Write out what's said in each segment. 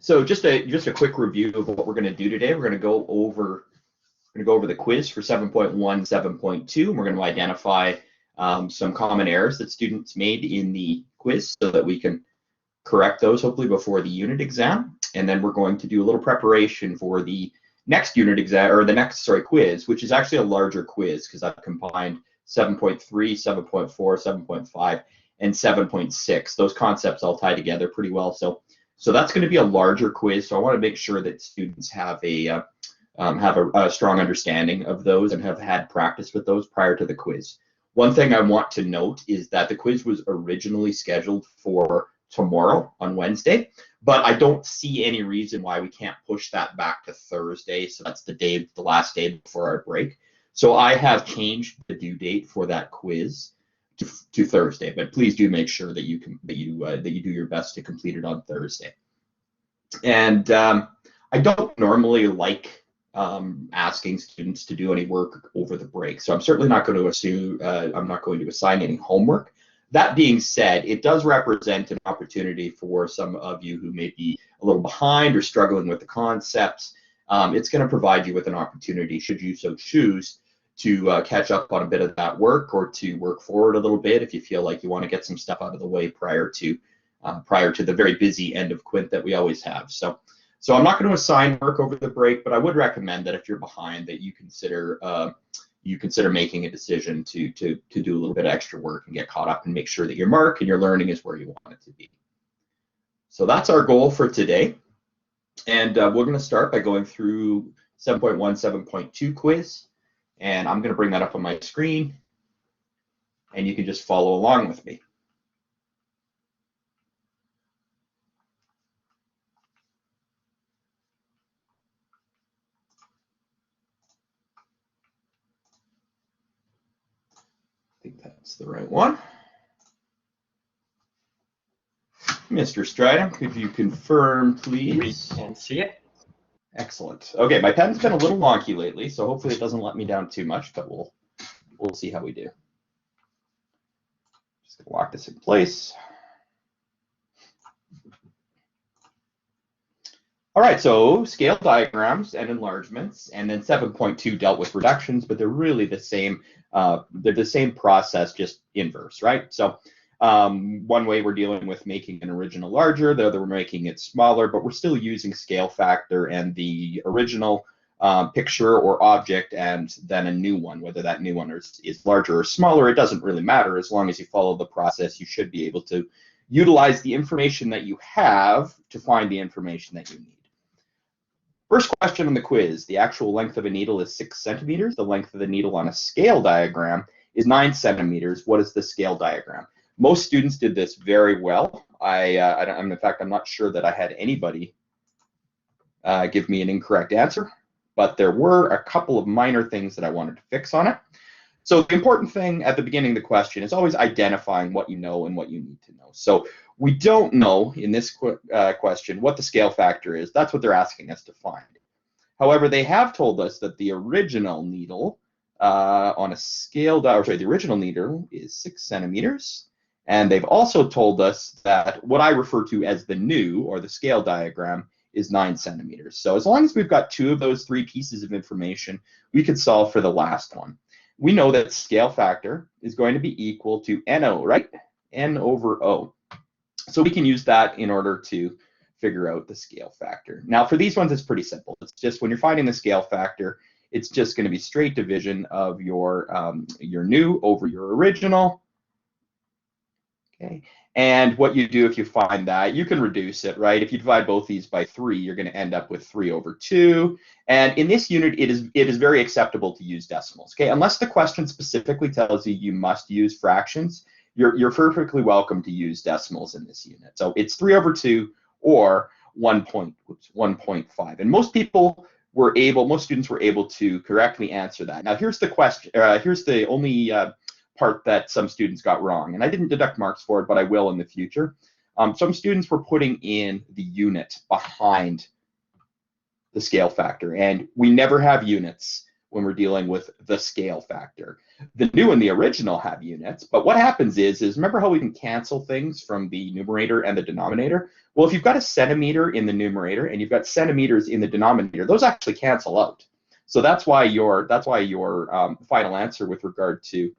So just a quick review of what we're going to do today. We're going to go over the quiz for 7.1, 7.2, and we're going to identify some common errors that students made in the quiz so that we can correct those hopefully before the unit exam. And then we're going to do a little preparation for the next unit exam, or the next, quiz, which is actually a larger quiz because I've combined 7.3, 7.4, 7.5, and 7.6. Those concepts all tie together pretty well. So that's going to be a larger quiz. So I want to make sure that students have a strong understanding of those and have had practice with those prior to the quiz. One thing I want to note is that the quiz was originally scheduled for tomorrow on Wednesday, but I don't see any reason why we can't push that back to Thursday. So that's the last day before our break. So I have changed the due date for that quiz to Thursday, but please do make sure that you do your best to complete it on Thursday. And I don't normally like asking students to do any work over the break, so I'm certainly not going to assume I'm not going to assign any homework. That being said, it does represent an opportunity for some of you who may be a little behind or struggling with the concepts. It's going to provide you with an opportunity, should you so choose, to catch up on a bit of that work, or to work forward a little bit if you feel like you want to get some stuff out of the way prior to the very busy end of Quint that we always have. So I'm not going to assign work over the break, but I would recommend that if you're behind, that you consider making a decision to do a little bit of extra work and get caught up and make sure that your mark and your learning is where you want it to be. So that's our goal for today. And we're going to start by going through 7.1, 7.2 quiz. And I'm going to bring that up on my screen, and you can just follow along with me. I think that's the right one. Mr. Stridham, could you confirm, please? We can see it. Excellent. Okay, my pen's been a little wonky lately, so hopefully it doesn't let me down too much, but we'll see how we do. Just gonna lock this in place. All right, so scale diagrams and enlargements, and then 7.2 dealt with reductions, but they're really the same. They're the same process, just inverse, right? So one way we're dealing with making an original larger, the other we're making it smaller, but we're still using scale factor and the original picture or object, and then a new one. Whether that new one is larger or smaller, it doesn't really matter. As long as you follow the process, you should be able to utilize the information that you have to find the information that you need. First question on the quiz: the actual length of a needle is 6 centimeters. The length of the needle on a scale diagram is 9 centimeters. What is the scale diagram? Most students did this very well. In fact, I'm not sure that I had anybody give me an incorrect answer, but there were a couple of minor things that I wanted to fix on it. So the important thing at the beginning of the question is always identifying what you know and what you need to know. So we don't know in this question what the scale factor is. That's what they're asking us to find. However, they have told us that the original needle on a scale the original needle is 6 centimeters. And they've also told us that what I refer to as the new, or the scale diagram, is 9 centimeters. So as long as we've got 2 of those 3 pieces of information, we could solve for the last one. We know that scale factor is going to be equal to NO, right? N over O. So we can use that in order to figure out the scale factor. Now for these ones, it's pretty simple. It's just when you're finding the scale factor, it's just going to be straight division of your new over your original. Okay, and what you do if you find that, you can reduce it, right? If you divide both these by 3, you're going to end up with 3 over 2. And in this unit, it is very acceptable to use decimals, okay? Unless the question specifically tells you you must use fractions, you're perfectly welcome to use decimals in this unit. So it's 3 over 2 or 1.5. And most students were able to correctly answer that. Now here's the question. Here's the only part that some students got wrong, and I didn't deduct marks for it, but I will in the future. Some students were putting in the unit behind the scale factor, and we never have units when we're dealing with the scale factor. The new and the original have units, but what happens is remember how we can cancel things from the numerator and the denominator? Well, if you've got a centimeter in the numerator and you've got centimeters in the denominator, those actually cancel out. So that's why your final answer with regard to,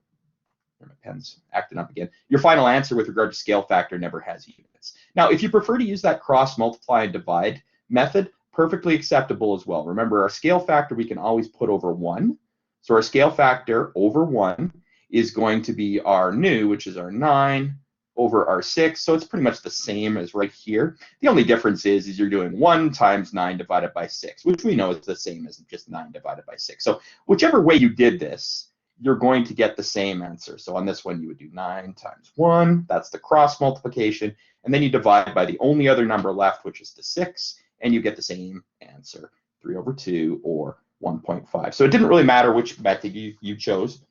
my pen's acting up again, your final answer with regard to scale factor never has units. Now, if you prefer to use that cross multiply and divide method, perfectly acceptable as well. Remember, our scale factor we can always put over 1. So our scale factor over 1 is going to be our new, which is our 9, over our 6. So it's pretty much the same as right here. The only difference is you're doing 1 times 9 divided by 6, which we know is the same as just 9 divided by 6. So whichever way you did this, you're going to get the same answer. So on this one, you would do 9 times 1. That's the cross multiplication. And then you divide by the only other number left, which is the 6. And you get the same answer, 3 over 2 or 1.5. So it didn't really matter which method you chose.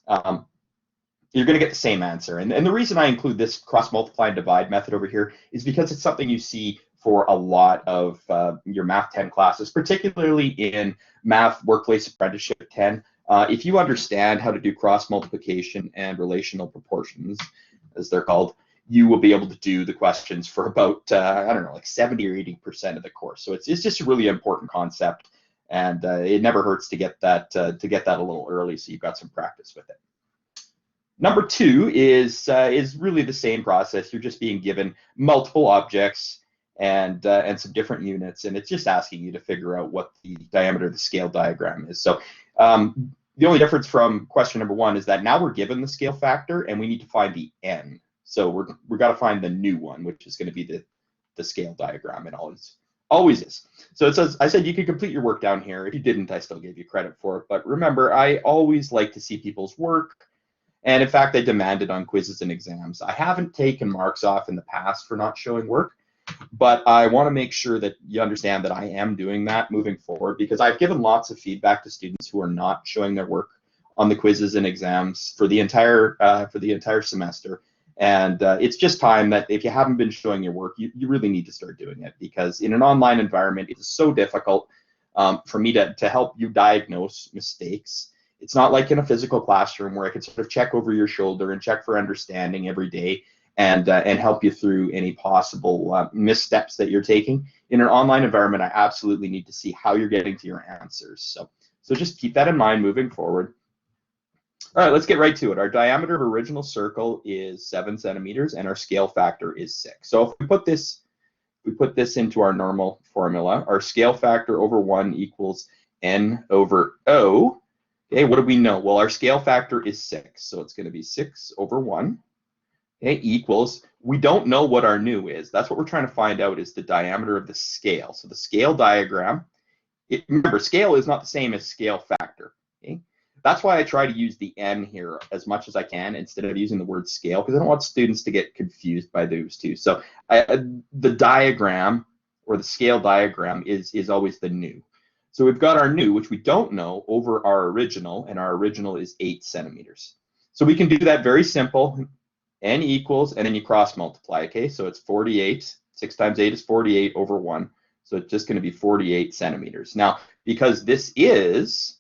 You're going to get the same answer. And the reason I include this cross multiply and divide method over here is because it's something you see for a lot of your Math 10 classes, particularly in Math Workplace Apprenticeship 10. If you understand how to do cross multiplication and relational proportions, as they're called, you will be able to do the questions for about, I don't know, like 70 or 80% of the course. So it's just a really important concept, and it never hurts to get that a little early so you've got some practice with it. Number 2 is really the same process. You're just being given multiple objects and some different units, and it's just asking you to figure out what the diameter of the scale diagram is. So the only difference from question number 1 is that now we're given the scale factor and we need to find the n. So we've got to find the new one, which is going to be the scale diagram. It always is. So it says, I said you could complete your work down here. If you didn't, I still gave you credit for it. But remember, I always like to see people's work. And in fact, I demand it on quizzes and exams. I haven't taken marks off in the past for not showing work, but I want to make sure that you understand that I am doing that moving forward, because I've given lots of feedback to students who are not showing their work on the quizzes and exams for the entire semester. And it's just time that if you haven't been showing your work, you really need to start doing it, because in an online environment, it is so difficult for me to help you diagnose mistakes. It's not like in a physical classroom where I can sort of check over your shoulder and check for understanding every day and help you through any possible missteps that you're taking. In an online environment, I absolutely need to see how you're getting to your answers. So just keep that in mind moving forward. All right, let's get right to it. Our diameter of original circle is 7 centimeters, and our scale factor is 6. So if we put this into our normal formula, our scale factor over 1 equals n over O. Okay, what do we know? Well, our scale factor is 6, so it's going to be 6 over 1. Okay, equals, we don't know what our new is. That's what we're trying to find out, is the diameter of the scale. So the scale diagram, remember, scale is not the same as scale factor. Okay? That's why I try to use the n here as much as I can instead of using the word scale, because I don't want students to get confused by those two. So the diagram, or the scale diagram, is always the new. So we've got our new, which we don't know, over our original, and our original is 8 centimeters. So we can do that very simple. N equals, and then you cross multiply, okay? So it's 48. 6 times 8 is 48 over 1. So it's just going to be 48 centimeters. Now, because this is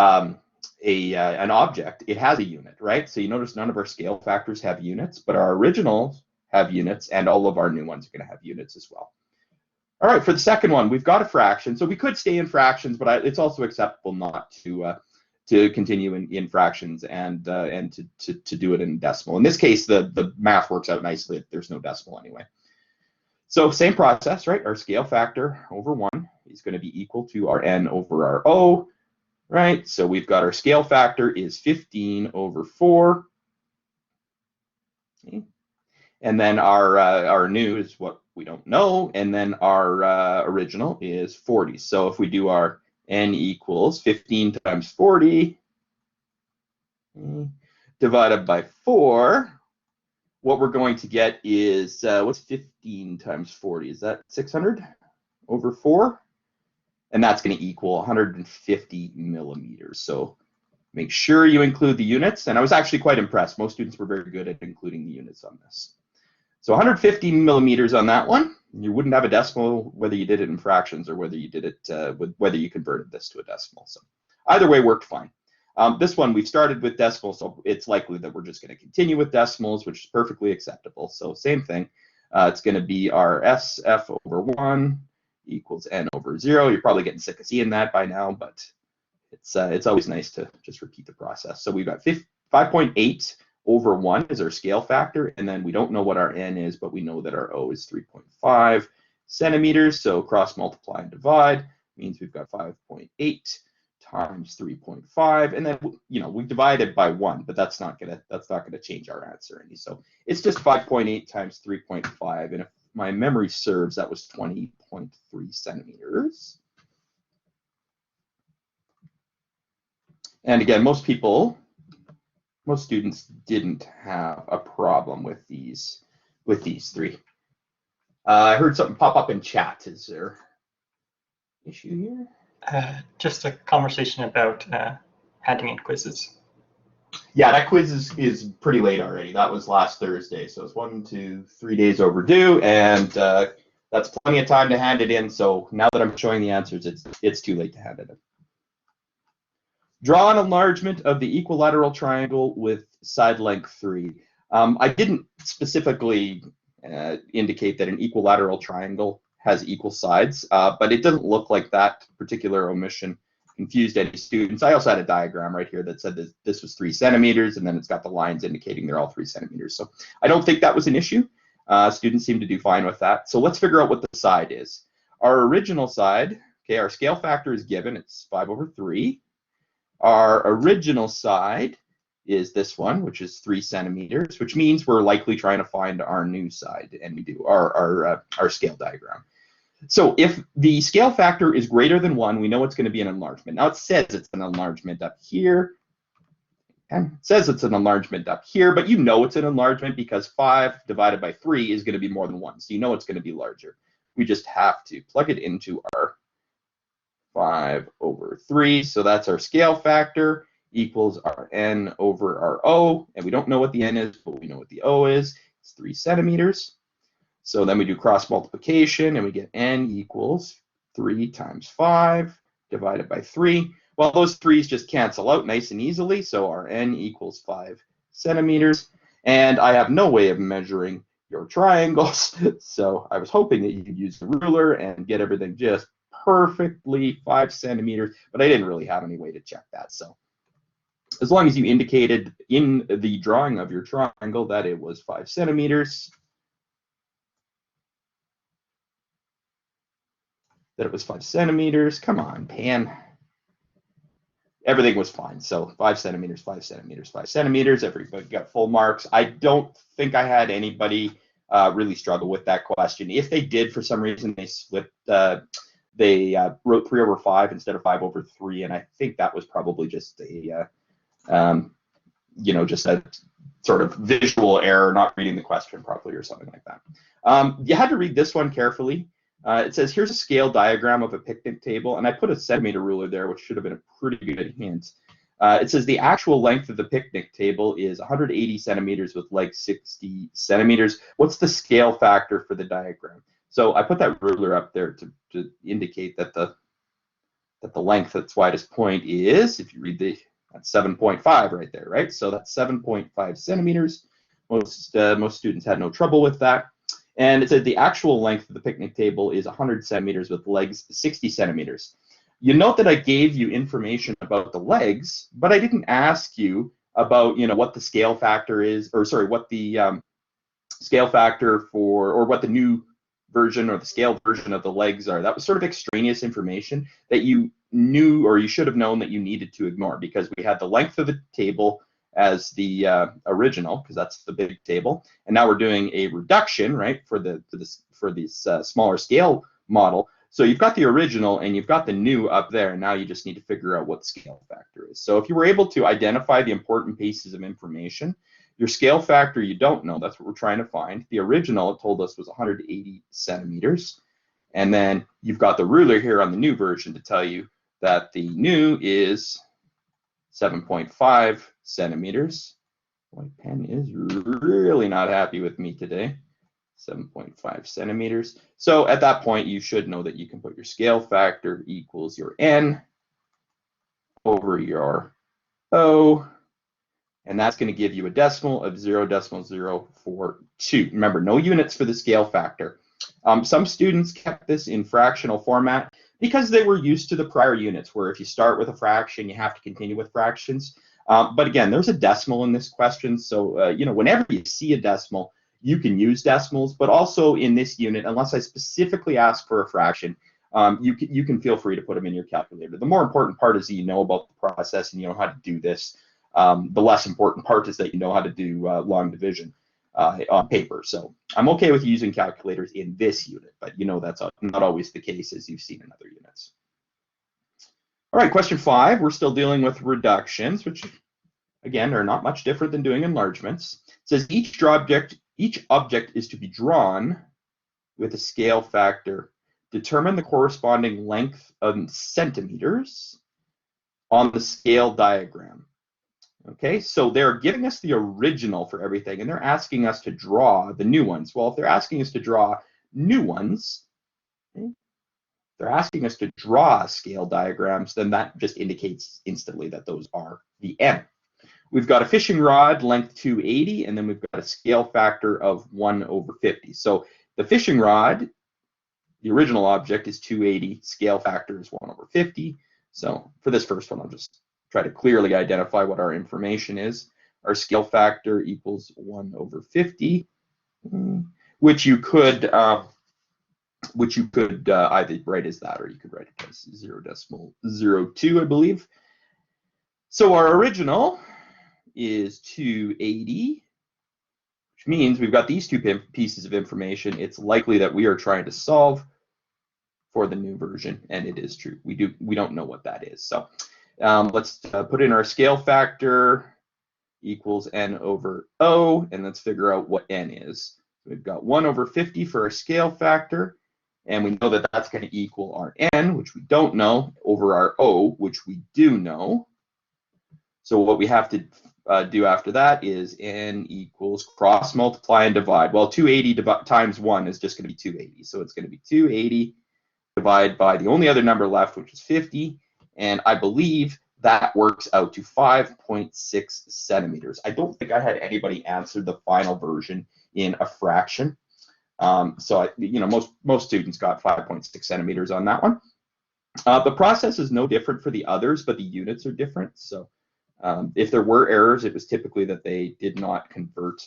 an object, it has a unit, right? So you notice none of our scale factors have units, but our originals have units, and all of our new ones are going to have units as well. All right, for the second one, we've got a fraction. So we could stay in fractions, but it's also acceptable not to continue in fractions and to do it in decimal. In this case, the math works out nicely if there's no decimal anyway. So same process, right? Our scale factor over 1 is going to be equal to our n over our O, right? So we've got our scale factor is 15 over 4. Okay. And then our new is what we don't know, and then our original is 40. So if we do our n equals 15 times 40 divided by 4, what we're going to get is, what's 15 times 40? Is that 600 over 4? And that's going to equal 150 millimeters. So make sure you include the units. And I was actually quite impressed. Most students were very good at including the units on this. So 150 millimeters on that one. You wouldn't have a decimal whether you did it in fractions or whether you did it whether you converted this to a decimal. So either way worked fine. This one we've started with decimals, so it's likely that we're just going to continue with decimals, which is perfectly acceptable. So same thing. It's going to be our SF over 1 equals n over 0. You're probably getting sick of seeing that by now, but it's always nice to just repeat the process. So we've got 5.8 over 1 is our scale factor, and then we don't know what our n is, but we know that our O is 3.5 centimeters. So cross multiply and divide means we've got 5.8 times 3.5, and then we divided by 1, but that's not gonna change our answer any. So it's just 5.8 times 3.5, and if my memory serves, that was 20.3 centimeters. And again, most students didn't have a problem with these three. I heard something pop up in chat. Is there an issue here? Just a conversation about handing in quizzes. Yeah, that quiz is pretty late already. That was last Thursday, so it's 1, 2, 3 days overdue, and that's plenty of time to hand it in. So now that I'm showing the answers, it's too late to hand it in. Draw an enlargement of the equilateral triangle with side length 3. I didn't specifically indicate that an equilateral triangle has equal sides, but it doesn't look like that particular omission confused any students. I also had a diagram right here that said that this was 3 centimeters, and then it's got the lines indicating they're all 3 centimeters. So I don't think that was an issue. Students seem to do fine with that. So let's figure out what the side is. Our original side, okay, our scale factor is given. It's 5 over 3. Our original side is this one, which is 3 centimeters, which means we're likely trying to find our new side, and we do our scale diagram. So if the scale factor is greater than 1, we know it's going to be an enlargement. Now it says it's an enlargement up here, and it says it's an enlargement up here, but you know it's an enlargement because 5 divided by 3 is going to be more than 1, so you know it's going to be larger. We just have to plug it into our 5 over 3, so that's our scale factor, equals our n over our O, and we don't know what the n is, but we know what the O is. It's 3 centimeters. So then we do cross multiplication, and we get n equals 3 times 5 divided by 3. Well, those 3's just cancel out nice and easily, so our n equals 5 centimeters. And I have no way of measuring your triangles, so I was hoping that you could use the ruler and get everything just perfectly 5 centimeters, but I didn't really have any way to check that. So as long as you indicated in the drawing of your triangle that it was 5 centimeters, come on, Pan. Everything was fine. So 5 centimeters, 5 centimeters, 5 centimeters. Everybody got full marks. I don't think I had anybody really struggle with that question. If they did, for some reason, they slipped. They wrote 3 over 5 instead of 5 over 3, and I think that was probably just a, just a sort of visual error, not reading the question properly or something like that. You had to read this one carefully. It says, here's a scale diagram of a picnic table, and I put a centimeter ruler there, which should have been a pretty good hint. It says the actual length of the picnic table is 180 centimeters with legs 60 centimeters. What's the scale factor for the diagram? So I put that ruler up there to indicate that the length at its widest point is, if you read that's 7.5 right there, right? So that's 7.5 centimeters. Most students had no trouble with that. And it said the actual length of the picnic table is 100 centimeters with legs 60 centimeters. You note that I gave you information about the legs, but I didn't ask you about, what the scale factor is, or sorry, what the scale factor for, or what the new version or the scale version of the legs are. That was sort of extraneous information that you knew, or you should have known, that you needed to ignore, because we had the length of the table as the original, because that's the big table, and now we're doing a reduction, right, for this smaller scale model. So you've got the original and you've got the new up there, and now you just need to figure out what the scale factor is. So if you were able to identify the important pieces of information, your scale factor you don't know, that's what we're trying to find. The original, it told us, was 180 centimeters. And then you've got the ruler here on the new version to tell you that the new is 7.5 centimeters. My pen is really not happy with me today. 7.5 centimeters. So at that point, you should know that you can put your scale factor equals your n over your O, and that's going to give you a decimal of 0.042. Remember, no units for the scale factor. Some students kept this in fractional format because they were used to the prior units, where if you start with a fraction, you have to continue with fractions. But again, there's a decimal in this question, so you know, whenever you see a decimal, you can use decimals. But also in this unit, unless I specifically ask for a fraction, you can feel free to put them in your calculator. The more important part is that you know about the process and you know how to do this. The less important part is that you know how to do long division on paper. So I'm okay with using calculators in this unit, but you know that's not always the case, as you've seen in other units. All right, question 5, we're still dealing with reductions, which again are not much different than doing enlargements. It says each object is to be drawn with a scale factor. Determine the corresponding length in centimeters on the scale diagram. Okay, so they're giving us the original for everything, and they're asking us to draw the new ones. Well, if they're asking us to draw new ones, okay, they're asking us to draw scale diagrams, then that just indicates instantly that those are the n. We've got a fishing rod, length 280, and then we've got a scale factor of 1/50. So the fishing rod, the original object, is 280, scale factor is 1/50. So for this first one, I'll just try to clearly identify what our information is. Our scale factor equals 1/50, which you could either write as that, or you could write it as 0.02, I believe. So our original is 280, which means we've got these two pieces of information. It's likely that we are trying to solve for the new version, and it is true. We don't know what that is. So let's put in our scale factor equals n over O, and let's figure out what n is. We've got 1/50 for our scale factor, and we know that that's going to equal our n, which we don't know, over our O, which we do know. So what we have to do after that is n equals cross multiply and divide. Well, 280 times 1 is just going to be 280. So it's going to be 280 divided by the only other number left, which is 50. And I believe that works out to 5.6 centimeters. I don't think I had anybody answer the final version in a fraction. So most students got 5.6 centimeters on that one. The process is no different for the others, but the units are different. So if there were errors, it was typically that they did not convert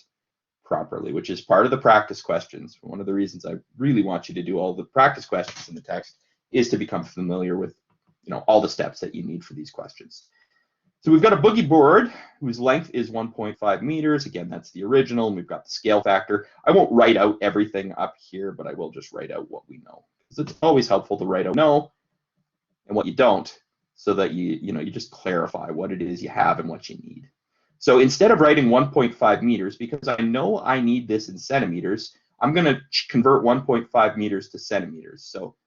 properly, which is part of the practice questions. One of the reasons I really want you to do all the practice questions in the text is to become familiar with all the steps that you need for these questions. So we've got a boogie board whose length is 1.5 meters. Again, that's the original, and we've got the scale factor. I won't write out everything up here, but I will just write out what we know, because it's always helpful to write out know and what you don't, so that you just clarify what it is you have and what you need. So instead of writing 1.5 meters, because I know I need this in centimeters, I'm going to convert 1.5 meters to centimeters. So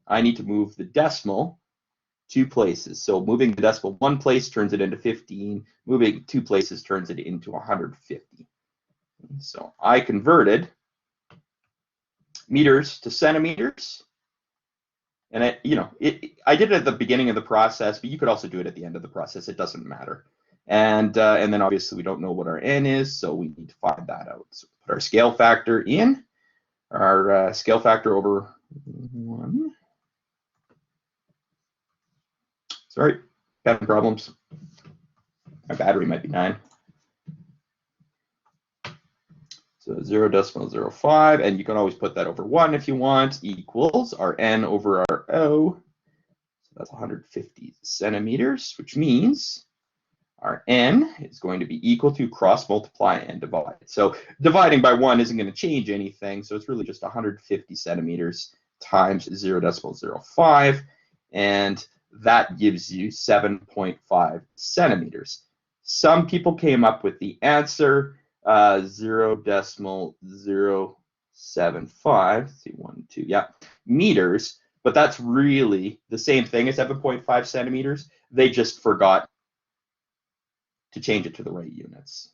I need to move the decimal 2 places. So moving the decimal 1 place turns it into 15. Moving 2 places turns it into 150. So I converted meters to centimeters. And I did it at the beginning of the process, but you could also do it at the end of the process. It doesn't matter. And then obviously we don't know what our n is, so we need to find that out. So put our scale factor in. Our scale factor over 1. Sorry, having problems. My battery might be 9. So 0.05, and you can always put that over 1 if you want, equals our n over our O. So that's 150 centimeters, which means our n is going to be equal to cross multiply and divide. So dividing by 1 isn't going to change anything, so it's really just 150 centimeters times 0.05, and that gives you 7.5 centimeters. Some people came up with the answer 0.075, let's see, 1, 2, yeah, meters, but that's really the same thing as 7.5 centimeters. They just forgot to change it to the right units.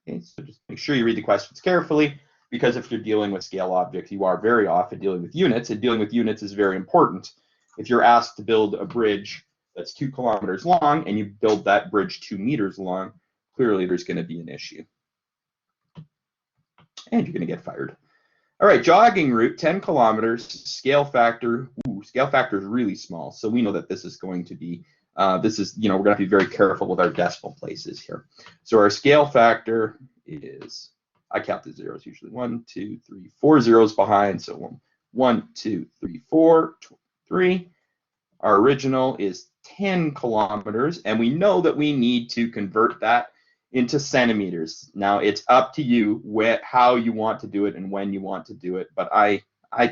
Okay, so just make sure you read the questions carefully. because if you're dealing with scale objects, you are very often dealing with units, and dealing with units is very important. If you're asked to build a bridge that's 2 kilometers long and you build that bridge 2 meters long, clearly there's going to be an issue. And you're going to get fired. All right, jogging route, 10 kilometers, scale factor. Scale factor is really small, so we know that this is going to be, we're going to have to be very careful with our decimal places here. So our scale factor is, I count the zeros usually, 1, 2, 3, 4 zeros behind, so 1, 2, 3, 4, 3. Our original is 10 kilometers, and we know that we need to convert that into centimeters. Now, it's up to you how you want to do it and when you want to do it, but I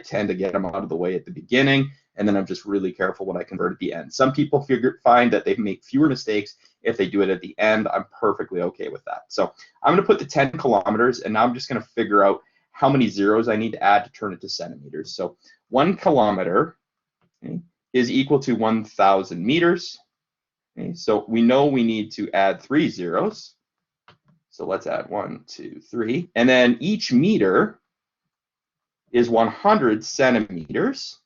tend to get them out of the way at the beginning, and then I'm just really careful when I convert at the end. Some people find that they make fewer mistakes if they do it at the end. I'm perfectly okay with that. So I'm going to put the 10 kilometers, and now I'm just going to figure out how many zeros I need to add to turn it to centimeters. So 1 kilometer, okay, is equal to 1,000 meters. Okay, so we know we need to add 3 zeros. So let's add 1, 2, 3. And then each meter is 100 centimeters.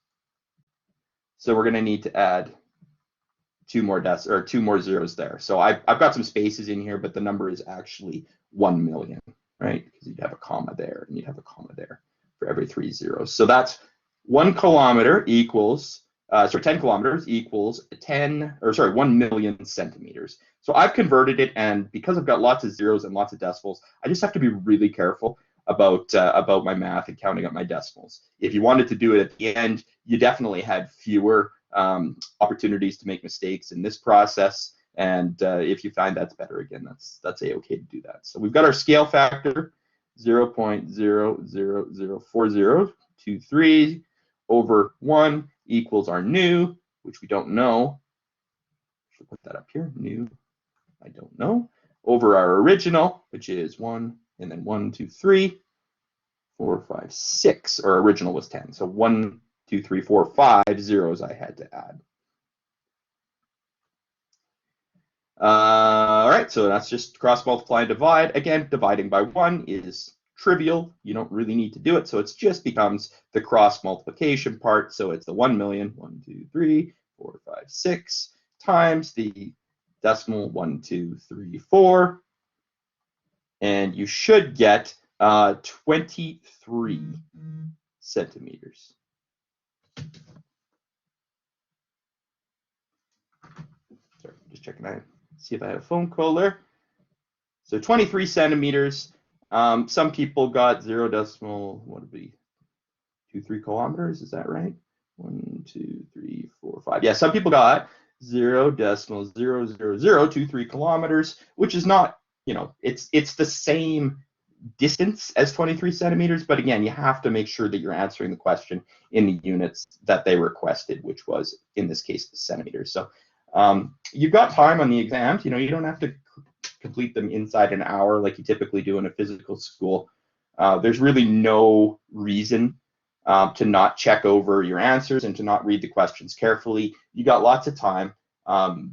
So we're going to need to add 2 more zeros there. So I've got some spaces in here, but the number is actually 1 million, right? Because you'd have a comma there and you'd have a comma there for every 3 zeros. So that's 1 kilometer equals 10 kilometers equals 1 million centimeters. So I've converted it, and because I've got lots of zeros and lots of decimals, I just have to be really careful about my math and counting up my decimals. If you wanted to do it at the end, you definitely had fewer opportunities to make mistakes in this process. And if you find that's better, again, that's a-okay to do that. So we've got our scale factor, 0.0004023 over 1 equals our new, which we don't know. Should put that up here. New, I don't know. Over our original, which is 1, and then 1, 2, 3, 4, 5, 6. Our original was 10. So 1, 2, 3, 4, 5 zeros I had to add. All right, so that's just cross multiply and divide. Again, dividing by 1 is trivial. You don't really need to do it, so it just becomes the cross multiplication part. So it's the 1 million, 1, 2, 3, 4, 5, 6 times the decimal 1, 2, 3, 4, and you should get 23 centimeters. Sorry, just checking out, see if I had a phone call there. So 23 centimeters. Some people got 0 decimal, what would be 2-3 kilometers? Is that right? 1, 2, 3, 4, 5. Yeah, some people got 0.00023 kilometers, which is not, it's the same distance as 23 centimeters, but again, you have to make sure that you're answering the question in the units that they requested, which was in this case centimeters. So you've got time on the exams. You don't have to complete them inside an hour like you typically do in a physical school. There's really no reason to not check over your answers and to not read the questions carefully. You got lots of time.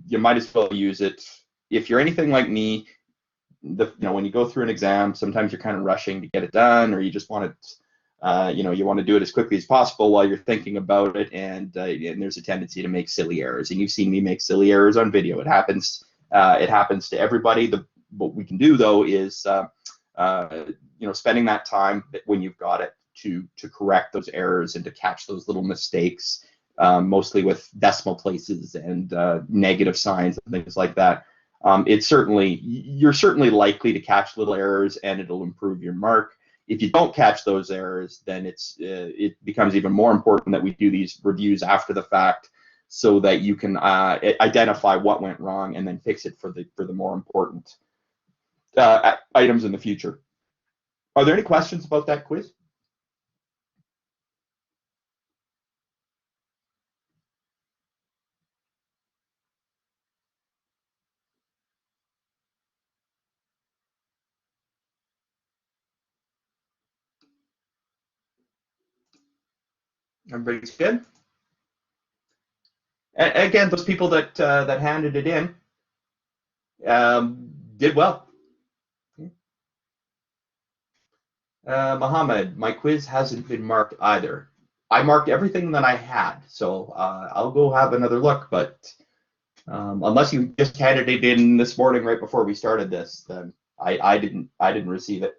You might as well use it. If you're anything like me, when you go through an exam, sometimes you're kind of rushing to get it done, or you just want to, you want to do it as quickly as possible while you're thinking about it, and there's a tendency to make silly errors. And you've seen me make silly errors on video. It happens. It happens to everybody. What we can do though is, spending that time when you've got it to correct those errors and to catch those little mistakes, mostly with decimal places and negative signs and things like that. You're certainly likely to catch little errors, and it'll improve your mark. If you don't catch those errors, then it becomes even more important that we do these reviews after the fact, so that you can identify what went wrong and then fix it for the more important items in the future. Are there any questions about that quiz? Everybody's good? Again, those people that handed it in did well. Mohammed, my quiz hasn't been marked either. I marked everything that I had, so I'll go have another look. But unless you just handed it in this morning right before we started this, then I didn't receive it.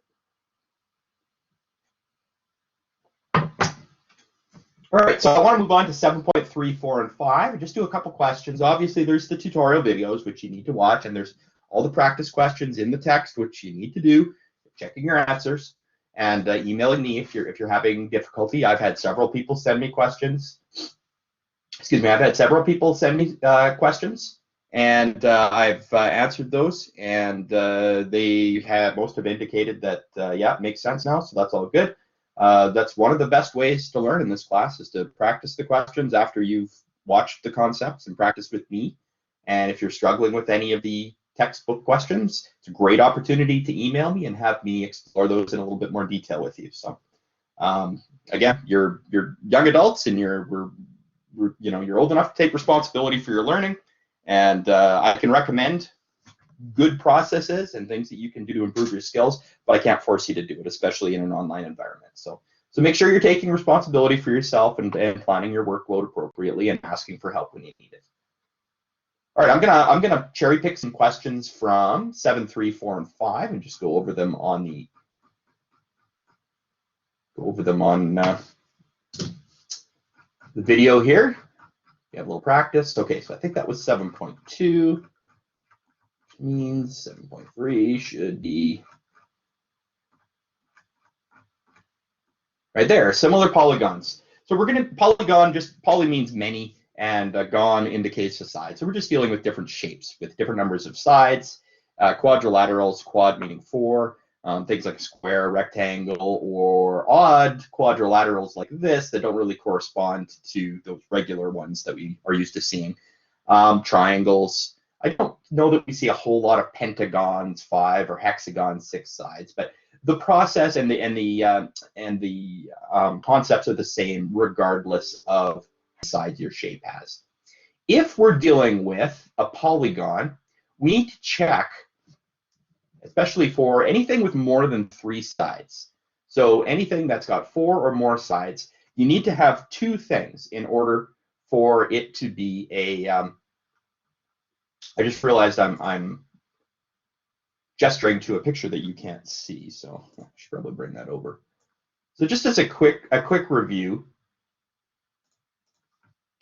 All right, so I want to move on to 7.3, 4, and 5, and just do a couple questions. Obviously, there's the tutorial videos, which you need to watch, and there's all the practice questions in the text, which you need to do, checking your answers, and emailing me if you're having difficulty. I've had several people send me questions. Excuse me, I've had several people send me questions, and I've answered those, and most have indicated that, yeah, it makes sense now, so that's all good. That's one of the best ways to learn in this class, is to practice the questions after you've watched the concepts and practiced with me. And if you're struggling with any of the textbook questions, it's a great opportunity to email me and have me explore those in a little bit more detail with you. So again, you're young adults, and you're old enough to take responsibility for your learning, and I can recommend good processes and things that you can do to improve your skills, but I can't force you to do it, especially in an online environment. So make sure you're taking responsibility for yourself and planning your workload appropriately and asking for help when you need it. All right, I'm gonna cherry pick some questions from 7, 3, 4, and 5 and just go over them on the video here. You have a little practice. Okay, so I think that was 7.2, which means 7.3 should be right there. Similar polygons. So we're going to polygon, just poly means many, and gon indicates a side. So we're just dealing with different shapes with different numbers of sides. Quadrilaterals, quad meaning 4, things like square, rectangle, or odd quadrilaterals like this that don't really correspond to those regular ones that we are used to seeing. Triangles. I don't know that we see a whole lot of pentagons, 5, or hexagons, 6 sides, but the process and the concepts are the same regardless of how sides your shape has. If we're dealing with a polygon, we need to check, especially for anything with more than 3 sides. So anything that's got 4 or more sides, you need to have 2 things in order for it to be a. I just realized I'm gesturing to a picture that you can't see, so I should probably bring that over. So just as a quick review,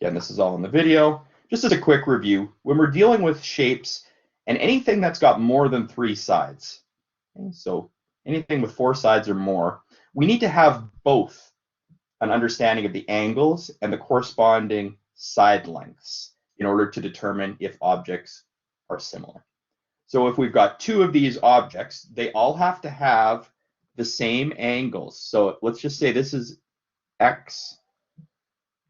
again, this is all in the video. Just as a quick review, when we're dealing with shapes and anything that's got more than 3 sides, okay, so anything with 4 sides or more, we need to have both an understanding of the angles and the corresponding side lengths in order to determine if objects are similar. So if we've got 2 of these objects, they all have to have the same angles. So let's just say this is X.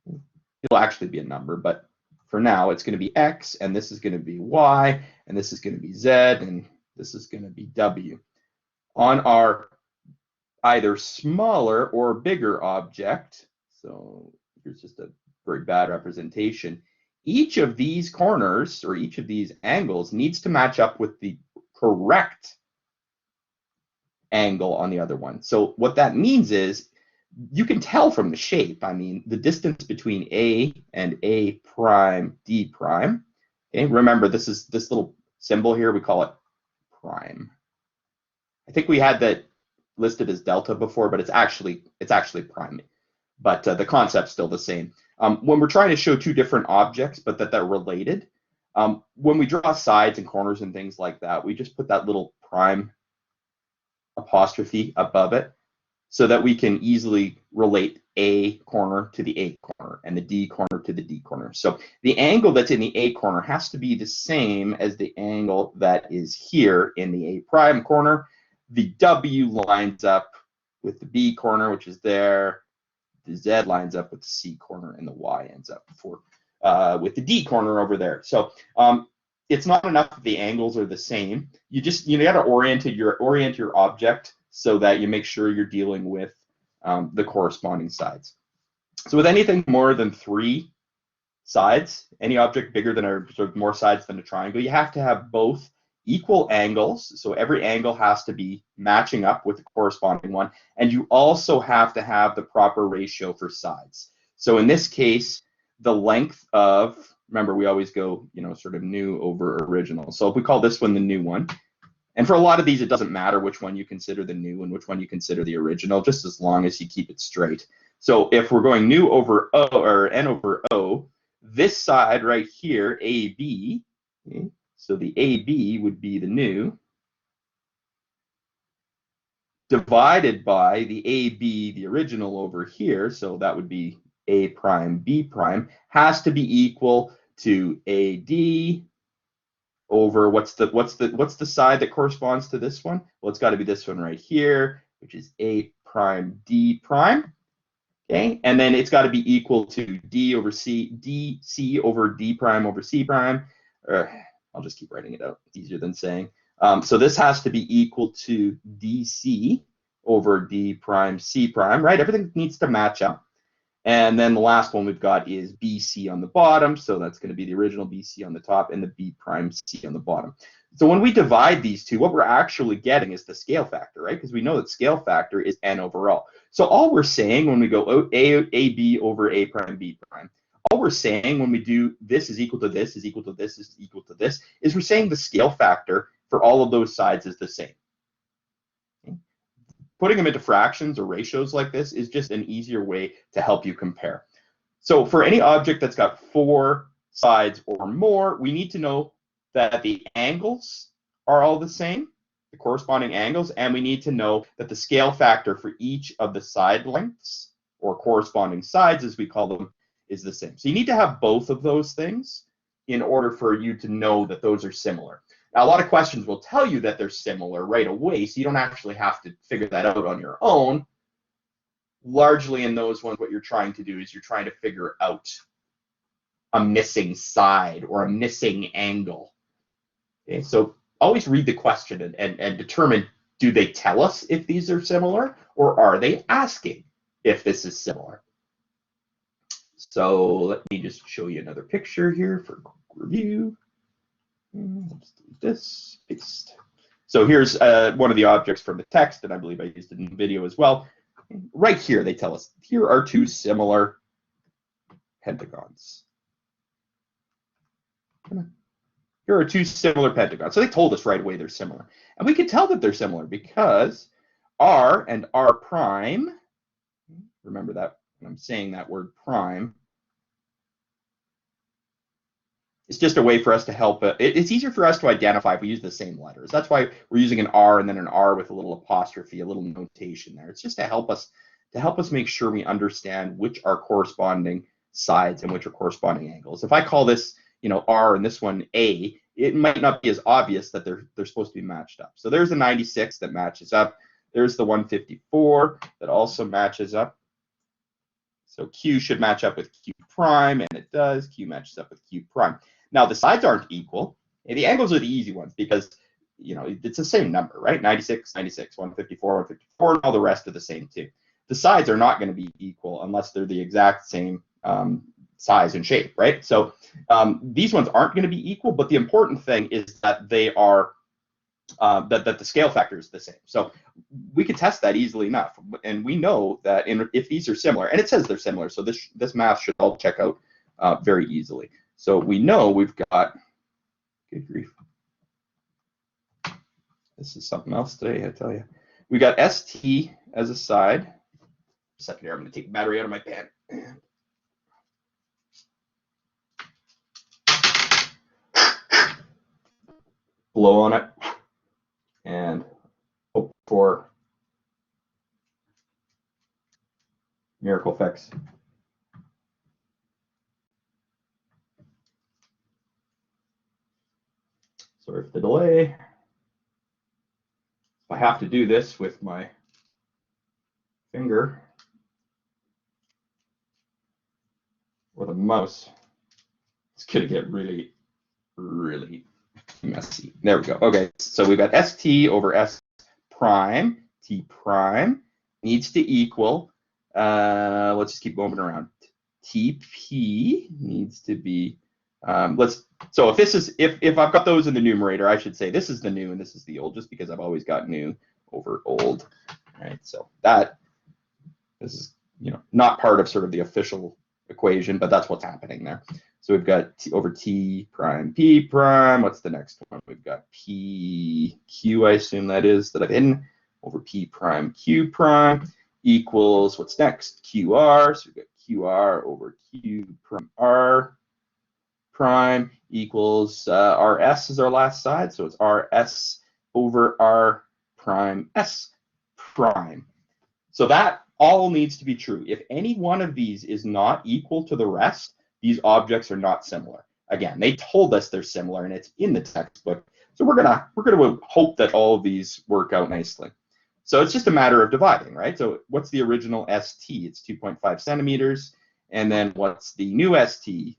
It'll actually be a number, but for now it's going to be X, and this is going to be Y, and this is going to be Z, and this is going to be W. On our either smaller or bigger object, so here's just a very bad representation, each of these corners or each of these angles needs to match up with the correct angle on the other one. So what that means is you can tell from the shape, I mean, the distance between A and A prime D prime. Okay, remember this little symbol here, we call it prime. I think we had that listed as delta before, but it's actually prime. But the concept's still the same. When we're trying to show 2 different objects, but that they're related, when we draw sides and corners and things like that, we just put that little prime apostrophe above it so that we can easily relate A corner to the A corner and the D corner to the D corner. So the angle that's in the A corner has to be the same as the angle that is here in the A prime corner. The W lines up with the B corner, which is there. The Z lines up with the C corner, and the Y ends up with the D corner over there. So it's not enough that the angles are the same. You got to orient your object so that you make sure you're dealing with the corresponding sides. So with anything more than 3 sides, any object bigger than or sort of more sides than a triangle, you have to have both equal angles. So every angle has to be matching up with the corresponding one. And you also have to have the proper ratio for sides. So in this case, the length of, remember, we always go, sort of new over original. So if we call this one the new one, and for a lot of these, it doesn't matter which one you consider the new and which one you consider the original, just as long as you keep it straight. So if we're going new over O, or N over O, this side right here, AB, okay, so the AB would be the new, divided by the AB, the original over here, so that would be A prime, B prime, has to be equal to AD over what's the side that corresponds to this one? Well, it's got to be this one right here, which is A prime D prime. Okay, and then it's got to be equal to D over C, DC over D prime over C prime. Or I'll just keep writing it out. It's easier than saying. So this has to be equal to DC over D prime C prime, right? Everything needs to match up. And then the last one we've got is BC on the bottom. So that's going to be the original BC on the top and the B prime C on the bottom. So when we divide these two, what we're actually getting is the scale factor, right? Because we know that scale factor is N over O. So all we're saying when we go AB over A prime B prime, all we're saying when we do this is equal to this is equal to this is equal to this is we're saying the scale factor for all of those sides is the same. Putting them into fractions or ratios like this is just an easier way to help you compare. So for any object that's got 4 sides or more, we need to know that the angles are all the same, the corresponding angles, and we need to know that the scale factor for each of the side lengths, or corresponding sides as we call them, is the same. So you need to have both of those things in order for you to know that those are similar. Now, a lot of questions will tell you that they're similar right away, so you don't actually have to figure that out on your own. Largely in those ones, what you're trying to do is you're trying to figure out a missing side or a missing angle. Okay, so always read the question and determine, do they tell us if these are similar, or are they asking if this is similar? So let me just show you another picture here for quick review. Let's do this, paste. So here's one of the objects from the text, and I believe I used it in the video as well. Right here, they tell us, here are 2 similar pentagons. Here are 2 similar pentagons. So they told us right away they're similar. And we can tell that they're similar because R and R prime, remember that when I'm saying that word prime, it's just a way for us to help. It's easier for us to identify if we use the same letters. That's why we're using an R and then an R with a little apostrophe, a little notation there. It's just to help us make sure we understand which are corresponding sides and which are corresponding angles. If I call this, R and this one A, it might not be as obvious that they're supposed to be matched up. So there's the 96 that matches up. There's the 154 that also matches up. So Q should match up with Q prime, and it does. Q matches up with Q prime. Now, the sides aren't equal. And the angles are the easy ones because, it's the same number, right? 96, 96, 154, 154, and all the rest are the same too. The sides are not going to be equal unless they're the exact same size and shape, right? So these ones aren't going to be equal, but the important thing is that they are, that the scale factor is the same. So we can test that easily enough. And we know that if these are similar, and it says they're similar, so this math should all check out very easily. So we know we've got, good grief. This is something else today, I tell you. We got ST as a side. A second here, I'm going to take the battery out of my pen. Blow on it and hope for miracle fix. Sorry for the delay. I have to do this with my finger or the mouse. It's going to get really, really messy. There we go. Okay, so we've got ST over S prime. T prime needs to equal, let's just keep moving around. TP needs to be, let's So if this is, if I've got those in the numerator, I should say this is the new and this is the old, just because I've always got new over old, right? So that, this is, not part of sort of the official equation, but that's what's happening there. So we've got t over t prime p prime. What's the next one? We've got p q, I assume that is, that I've hidden, over p prime q prime equals, what's next? qr. So we've got qr over q prime r prime equals rs is our last side. So it's rs over r prime s prime. So that all needs to be true. If any one of these is not equal to the rest, these objects are not similar. Again, they told us they're similar and it's in the textbook. So we're gonna hope that all of these work out nicely. So it's just a matter of dividing, right? So what's the original ST? It's 2.5 centimeters. And then what's the new ST?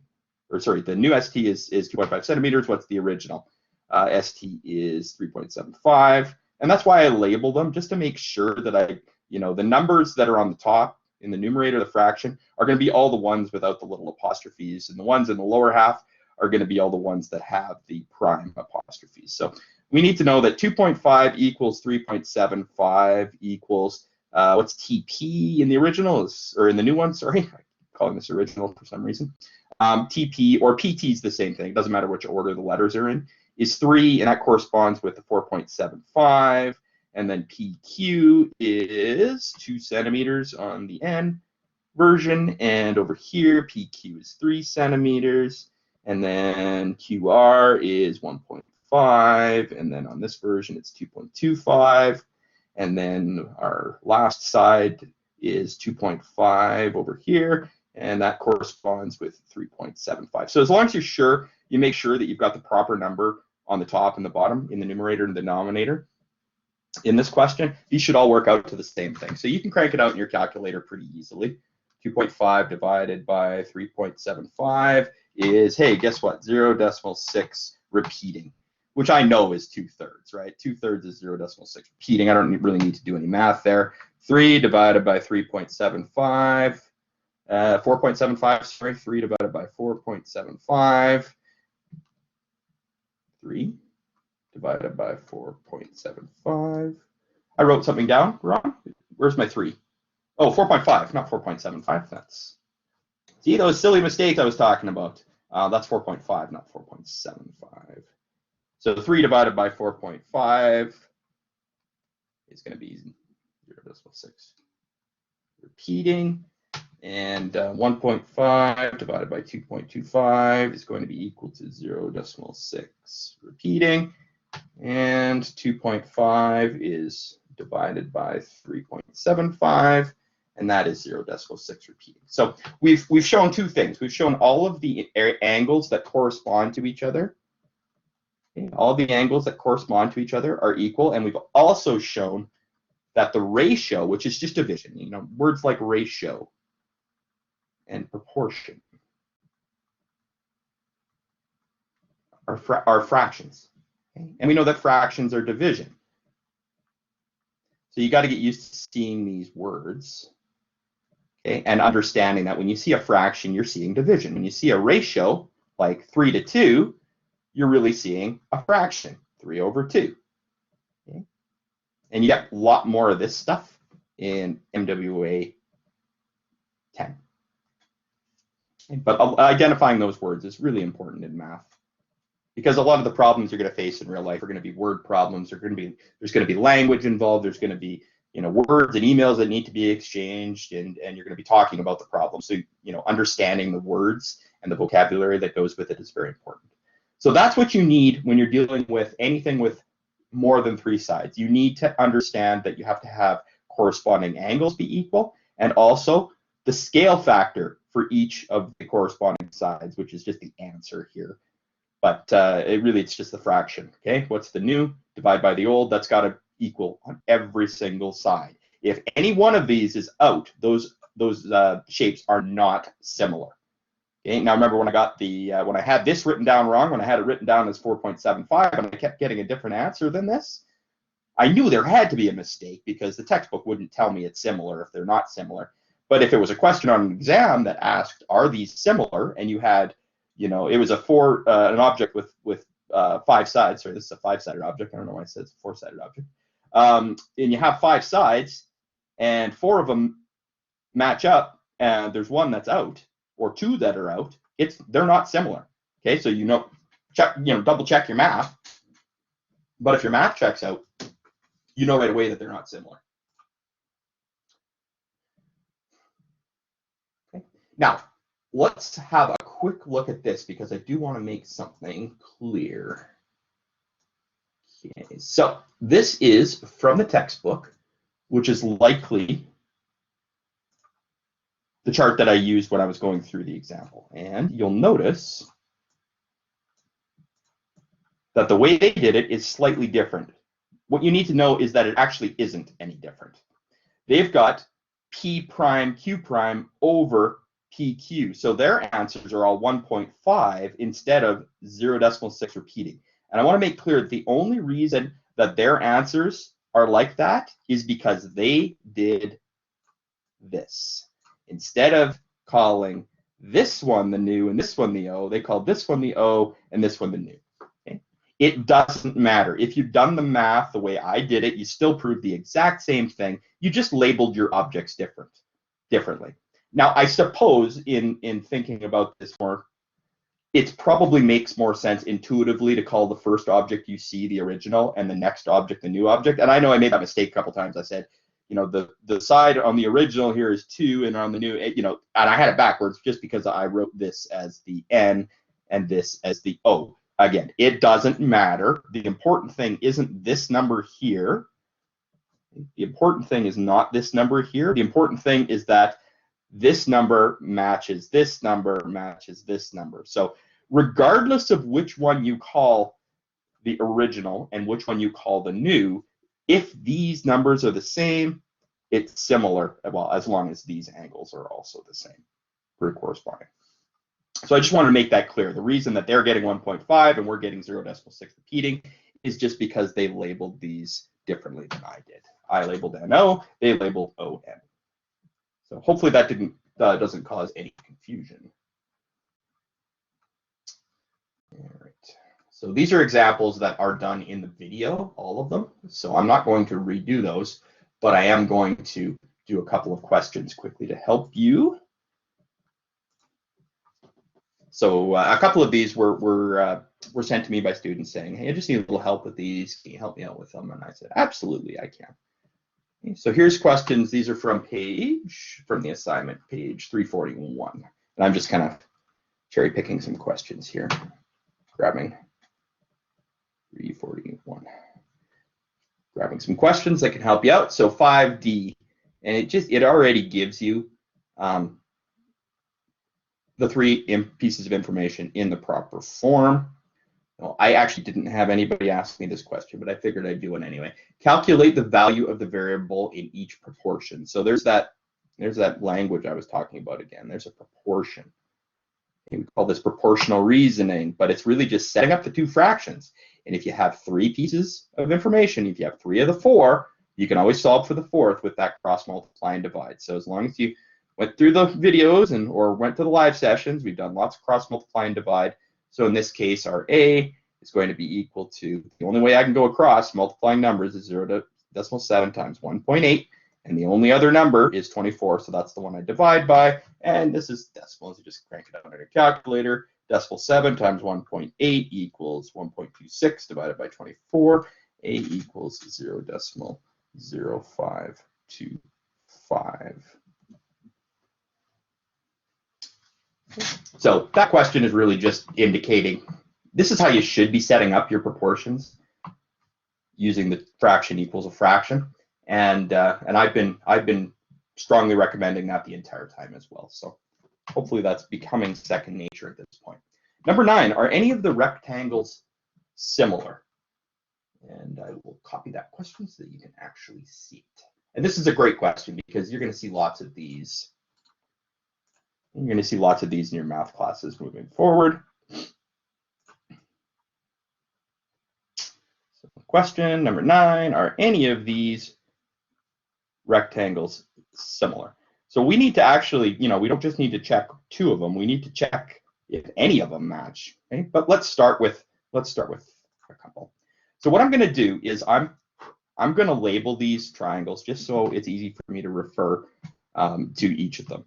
Or sorry, the new ST is 2.5 centimeters. What's the original? ST is 3.75. And that's why I label them, just to make sure that the numbers that are on the top in the numerator, the fraction, are going to be all the ones without the little apostrophes, and the ones in the lower half are going to be all the ones that have the prime apostrophes. So we need to know that 2.5 equals 3.75 equals, what's TP in the original, or in the new one, sorry, I'm calling this original for some reason. TP, or PT is the same thing, it doesn't matter which order the letters are in, is 3, and that corresponds with the 4.75. And then PQ is 2 centimeters on the N version. And over here, PQ is 3 centimeters. And then QR is 1.5. And then on this version, it's 2.25. And then our last side is 2.5 over here. And that corresponds with 3.75. So as long as you're sure, you make sure that you've got the proper number on the top and the bottom in the numerator and the denominator. In this question, these should all work out to the same thing. So you can crank it out in your calculator pretty easily. 2.5 divided by 3.75 is, hey, guess what? 0.6 repeating, which I know is 2/3, right? 2/3 is 0.6 repeating. I don't really need to do any math there. 3 divided by 3.75, 4.75, sorry, 3 divided by 4.75, 3 divided by 4.75. I wrote something down wrong. Where's my 3? Oh, 4.5, not 4.75. That's, see, those silly mistakes I was talking about. That's 4.5, not 4.75. So 3 divided by 4.5 is going to be 0.6 repeating. And 1.5 divided by 2.25 is going to be equal to 0.6 repeating. And 2.5 is divided by 3.75, and that is 0.6 repeating. So we've shown two things. We've shown all of the angles that correspond to each other. Okay, all the angles that correspond to each other are equal, and we've also shown that the ratio, which is just division, words like ratio and proportion are fractions. Okay? And we know that fractions are division. So you got to get used to seeing these words, okay, and understanding that when you see a fraction, you're seeing division. When you see a ratio, like 3:2, you're really seeing a fraction, 3/2. Okay? And you get a lot more of this stuff in MWA 10. But identifying those words is really important in math, because a lot of the problems you're going to face in real life are going to be word problems. There's going to be language involved. There's going to be words and emails that need to be exchanged, and you're going to be talking about the problem. So understanding the words and the vocabulary that goes with it is very important. So that's what you need when you're dealing with anything with more than 3 sides. You need to understand that you have to have corresponding angles be equal, and also the scale factor for each of the corresponding sides, which is just the answer here. But it's just the fraction, okay? What's the new? Divide by the old. That's got to equal on every single side. If any one of these is out, those shapes are not similar. Okay. Now remember, when I got when I had this written down wrong, when I had it written down as 4.75, and I kept getting a different answer than this, I knew there had to be a mistake, because the textbook wouldn't tell me it's similar if they're not similar. But if it was a question on an exam that asked, are these similar, and you had it was an object with 5 sides. Sorry, this is a 5-sided object. I don't know why I said it's a 4-sided object. And you have 5 sides, and 4 of them match up, and there's 1 that's out, or 2 that are out. They're not similar. Okay, so double check your math. But if your math checks out, you know right away that they're not similar. Okay. Now, let's have a quick look at this because I do want to make something clear. Okay, so this is from the textbook, which is likely the chart that I used when I was going through the example. And you'll notice that the way they did it is slightly different. What you need to know is that it actually isn't any different. They've got P prime Q prime over PQ. So their answers are all 1.5 instead of 0.6 repeating. And I want to make clear that the only reason that their answers are like that is because they did this. Instead of calling this one the new and this one the O, they called this one the O and this one the new. Okay? It doesn't matter. If you've done the math the way I did it, you still proved the exact same thing. You just labeled your objects differently. Now, I suppose in thinking about this more, it probably makes more sense intuitively to call the first object you see the original and the next object the new object. And I know I made that mistake a couple times. I said, the side on the original here is 2, and on the new, and I had it backwards just because I wrote this as the N and this as the O. Again, it doesn't matter. The important thing isn't this number here. The important thing is not this number here. The important thing is that this number matches this number matches this number. So regardless of which one you call the original and which one you call the new, if these numbers are the same, it's similar, well, as long as these angles are also the same for corresponding. So I just want to make that clear. The reason that they're getting 1.5 and we're getting 0.6 repeating is just because they labeled these differently than I did. I labeled NO, they labeled ON. So hopefully that doesn't cause any confusion. All right. So these are examples that are done in the video, all of them. So I'm not going to redo those, but I am going to do a couple of questions quickly to help you. So a couple of these were sent to me by students saying, hey, I just need a little help with these. Can you help me out with them? And I said, absolutely, I can. Okay, so here's questions. These are from the assignment, page 341. And I'm just kind of cherry picking some questions here, grabbing 341. Grabbing some questions that can help you out. So 5D, and it already gives you the 3 pieces of information in the proper form. Well, I actually didn't have anybody ask me this question, but I figured I'd do it anyway. Calculate the value of the variable in each proportion. So there's that language I was talking about again. There's a proportion. And we call this proportional reasoning, but it's really just setting up the 2 fractions. And if you have 3 pieces of information, if you have 3 of the 4, you can always solve for the 4th with that cross multiply and divide. So as long as you went through the videos or went to the live sessions, we've done lots of cross multiply and divide. So in this case, our A is going to be equal to, the only way I can go across multiplying numbers is 0.7 times 1.8. And the only other number is 24, so that's the one I divide by. And this is decimals, you just crank it out on your calculator. Decimal 7 times 1.8 equals 1.26 divided by 24. A equals 0.0525. So that question is really just indicating this is how you should be setting up your proportions using the fraction equals a fraction. And I've been strongly recommending that the entire time as well. So hopefully that's becoming second nature at this point. Number 9, are any of the rectangles similar? And I will copy that question so that you can actually see it. And this is a great question because you're going to see lots of these. You're going to see lots of these in your math classes moving forward. So question number 9, are any of these rectangles similar? So we need to actually, we don't just need to check 2 of them. We need to check if any of them match. Okay, but let's start with a couple. So what I'm going to do is I'm going to label these triangles just so it's easy for me to refer to each of them.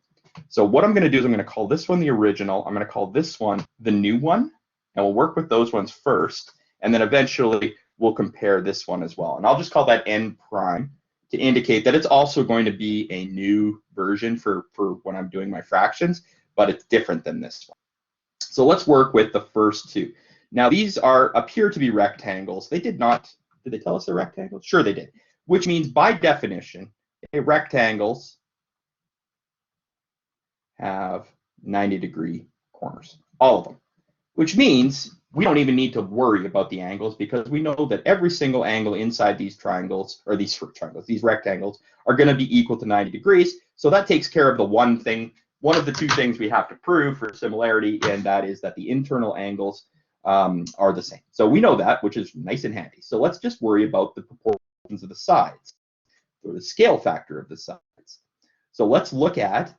So what I'm going to do is I'm going to call this one the original. I'm going to call this one the new one, and we'll work with those ones first, and then eventually we'll compare this one as well. And I'll just call that n prime to indicate that it's also going to be a new version for when I'm doing my fractions, but it's different than this one. So let's work with the first two. Now these appear to be rectangles. They did they tell us they're rectangles? Sure they did, which means by definition, rectangles have 90-degree corners, all of them, which means we don't even need to worry about the angles because we know that every single angle inside these triangles, or these rectangles, are going to be equal to 90 degrees. So that takes care of the one of the two things we have to prove for similarity, and that is that the internal angles are the same. So we know that, which is nice and handy. So let's just worry about the proportions of the sides, or the scale factor of the sides. So let's look at,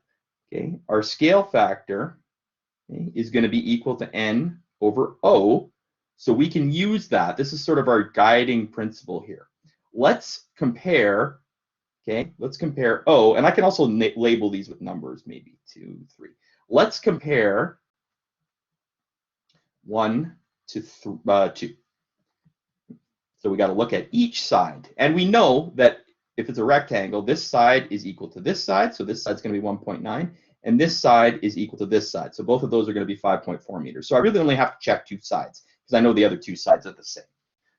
okay, our scale factor, okay, is going to be equal to n over O. So we can use that. This is sort of our guiding principle here. Let's compare, okay, let's compare O, and I can also label these with numbers, maybe 2, 3. Let's compare 1 to 2. So we got to look at each side. And we know that if it's a rectangle, this side is equal to this side. So this side's going to be 1.9. And this side is equal to this side. So both of those are going to be 5.4 meters. So I really only have to check two sides because I know the other two sides are the same.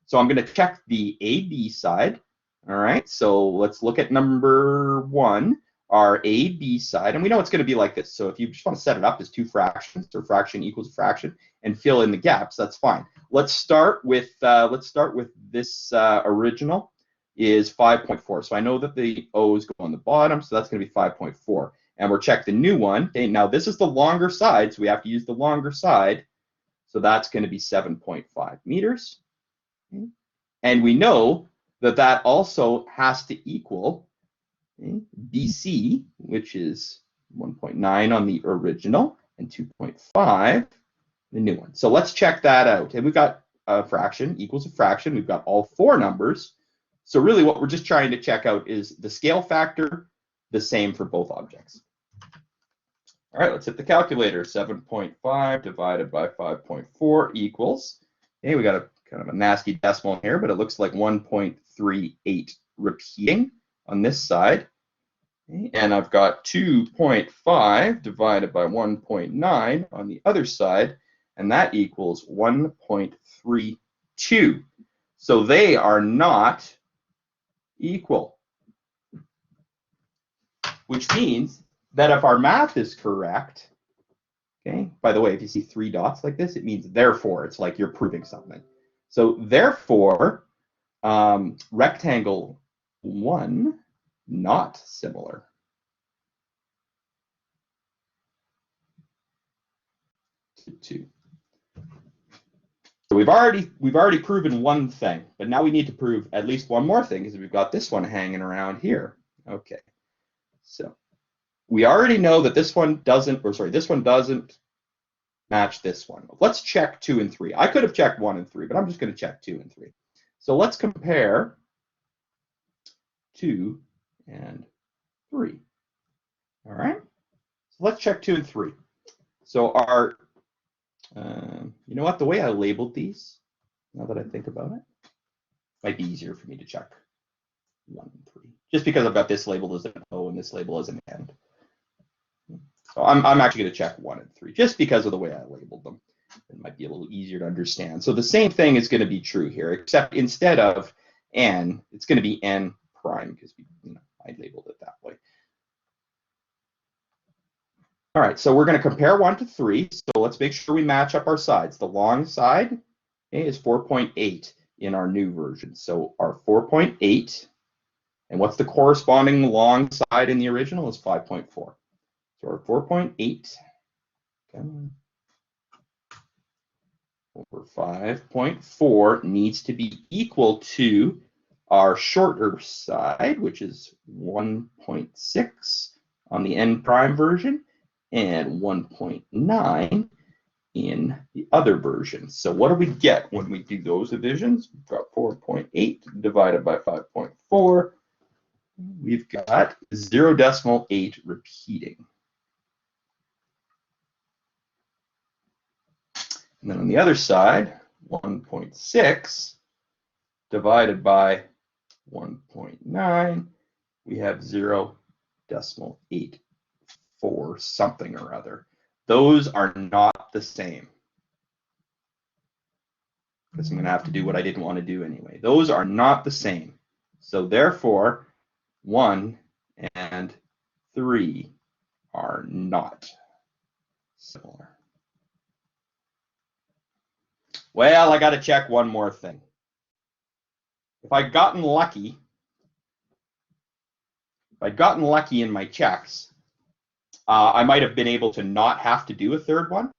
So I'm going to check the AB side. All right, so let's look at number 1, our AB side. And we know it's going to be like this. So if you just want to set it up as two fractions, or fraction equals a fraction, and fill in the gaps, that's fine. Let's start with this original is 5.4. So I know that the O's go on the bottom, so that's going to be 5.4. And we'll check the new one. Okay, now this is the longer side, so we have to use the longer side. So that's going to be 7.5 meters. Okay. And we know that that also has to equal, okay, BC, which is 1.9 on the original and 2.5 the new one. So let's check that out. And we've got a fraction equals a fraction. We've got all four numbers. So really what we're just trying to check out is the scale factor, the same for both objects. All right, let's hit the calculator. 7.5 divided by 5.4 equals, okay, we got a kind of a nasty decimal here, but it looks like 1.38 repeating on this side. Okay, and I've got 2.5 divided by 1.9 on the other side, and that equals 1.32. So they are not equal, which means that if our math is correct, okay, by the way, if you see 3 dots like this, it means therefore. It's like you're proving something. So therefore, rectangle 1, not similar to 2. So we've already proven one thing, but now we need to prove at least one more thing because we've got this one hanging around here. Okay, so we already know that this one doesn't match this one. Let's check 2 and 3. I could have checked 1 and 3, but I'm just going to check 2 and 3. So let's compare 2 and 3. All right. So let's check 2 and 3. So our, you know what? The way I labeled these, now that I think about it, might be easier for me to check 1 and 3, just because I've got this labeled as an O and this label as an N. So I'm actually going to check 1 and 3 just because of the way I labeled them. It might be a little easier to understand. So the same thing is going to be true here, except instead of N, it's going to be N prime because I labeled it that way. All right, so we're going to compare 1 to 3. So let's make sure we match up our sides. The long side, okay, is 4.8 in our new version. So our 4.8, and what's the corresponding long side in the original is 5.4. So our 4.8 over 5.4 needs to be equal to our shorter side, which is 1.6 on the N prime version, and 1.9 in the other version. So what do we get when we do those divisions? We've got 4.8 divided by 5.4. We've got 0.8 repeating. And then on the other side, 1.6 divided by 1.9, we have 0.84 something or other. Those are not the same. Because I'm going to have to do what I didn't want to do anyway. Those are not the same. So therefore, 1 and 3 are not similar. Well, I got to check one more thing. If I'd gotten lucky in my checks, I might have been able to not have to do a third one,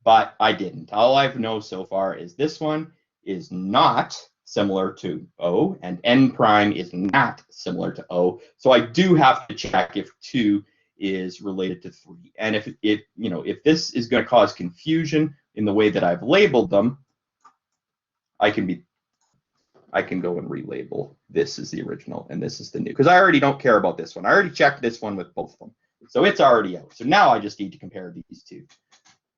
but I didn't. All I know so far is this one is not similar to O, and N prime is not similar to O. So I do have to check if 2 is related to 3. And if this is going to cause confusion in the way that I've labeled them, I can go and relabel this as the original and this is the new, because I already don't care about this one. I already checked this one with both of them. So it's already out. So now I just need to compare these two.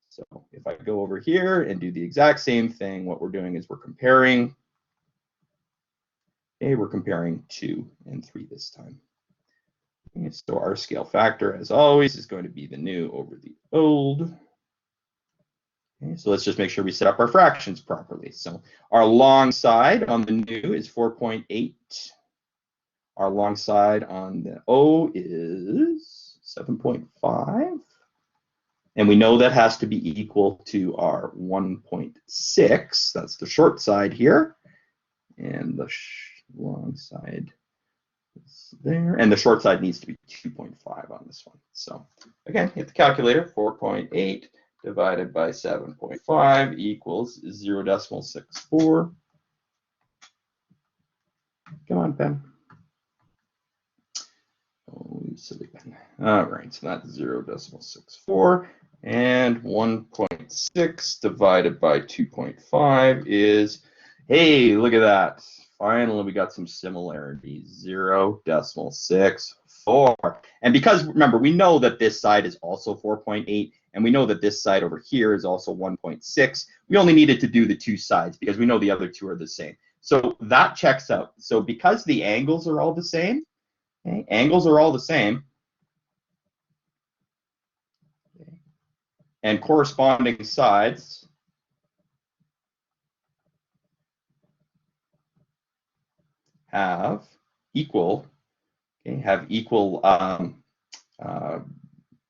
So if I go over here and do the exact same thing, what we're doing is we're comparing. Okay, we're comparing 2 and 3 this time. Okay, so our scale factor, as always, is going to be the new over the old. Okay, so let's just make sure we set up our fractions properly. So our long side on the new is 4.8. Our long side on the O is 7.5. And we know that has to be equal to our 1.6. That's the short side here. And the long side is there. And the short side needs to be 2.5 on this one. So again, hit the calculator. 4.8 divided by 7.5 equals 0.64. Come on, Ben. Oh, you silly Ben. All right, so that's 0.64. And 1.6 divided by 2.5 is, hey, look at that. Finally, we got some similarity, 0.64. And because, remember, we know that this side is also 4.8, and we know that this side over here is also 1.6. We only needed to do the two sides because we know the other two are the same. So that checks out. So because the angles are all the same, okay, angles are all the same, okay, and corresponding sides have equal, okay,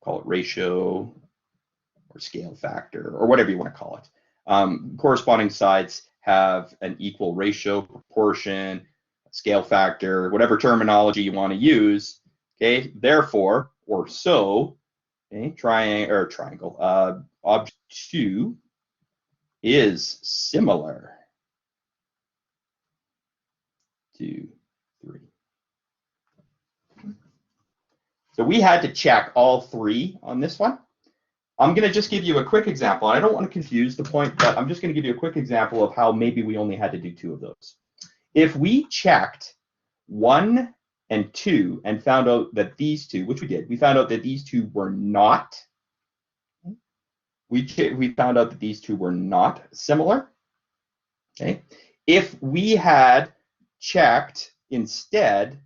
call it ratio or scale factor or whatever you want to call it. Corresponding sides have an equal ratio, proportion, scale factor, whatever terminology you want to use. Okay, therefore, or so, okay, triangle, object 2 is similar to 3. So we had to check all 3 on this one. I'm going to just give you a quick example. I don't want to confuse the point, but I'm just going to give you a quick example of how maybe we only had to do 2 of those. If we checked 1 and 2 and found out that these two, which we did, we found out that these two were not, we found out that these two were not similar. Okay. If we had checked instead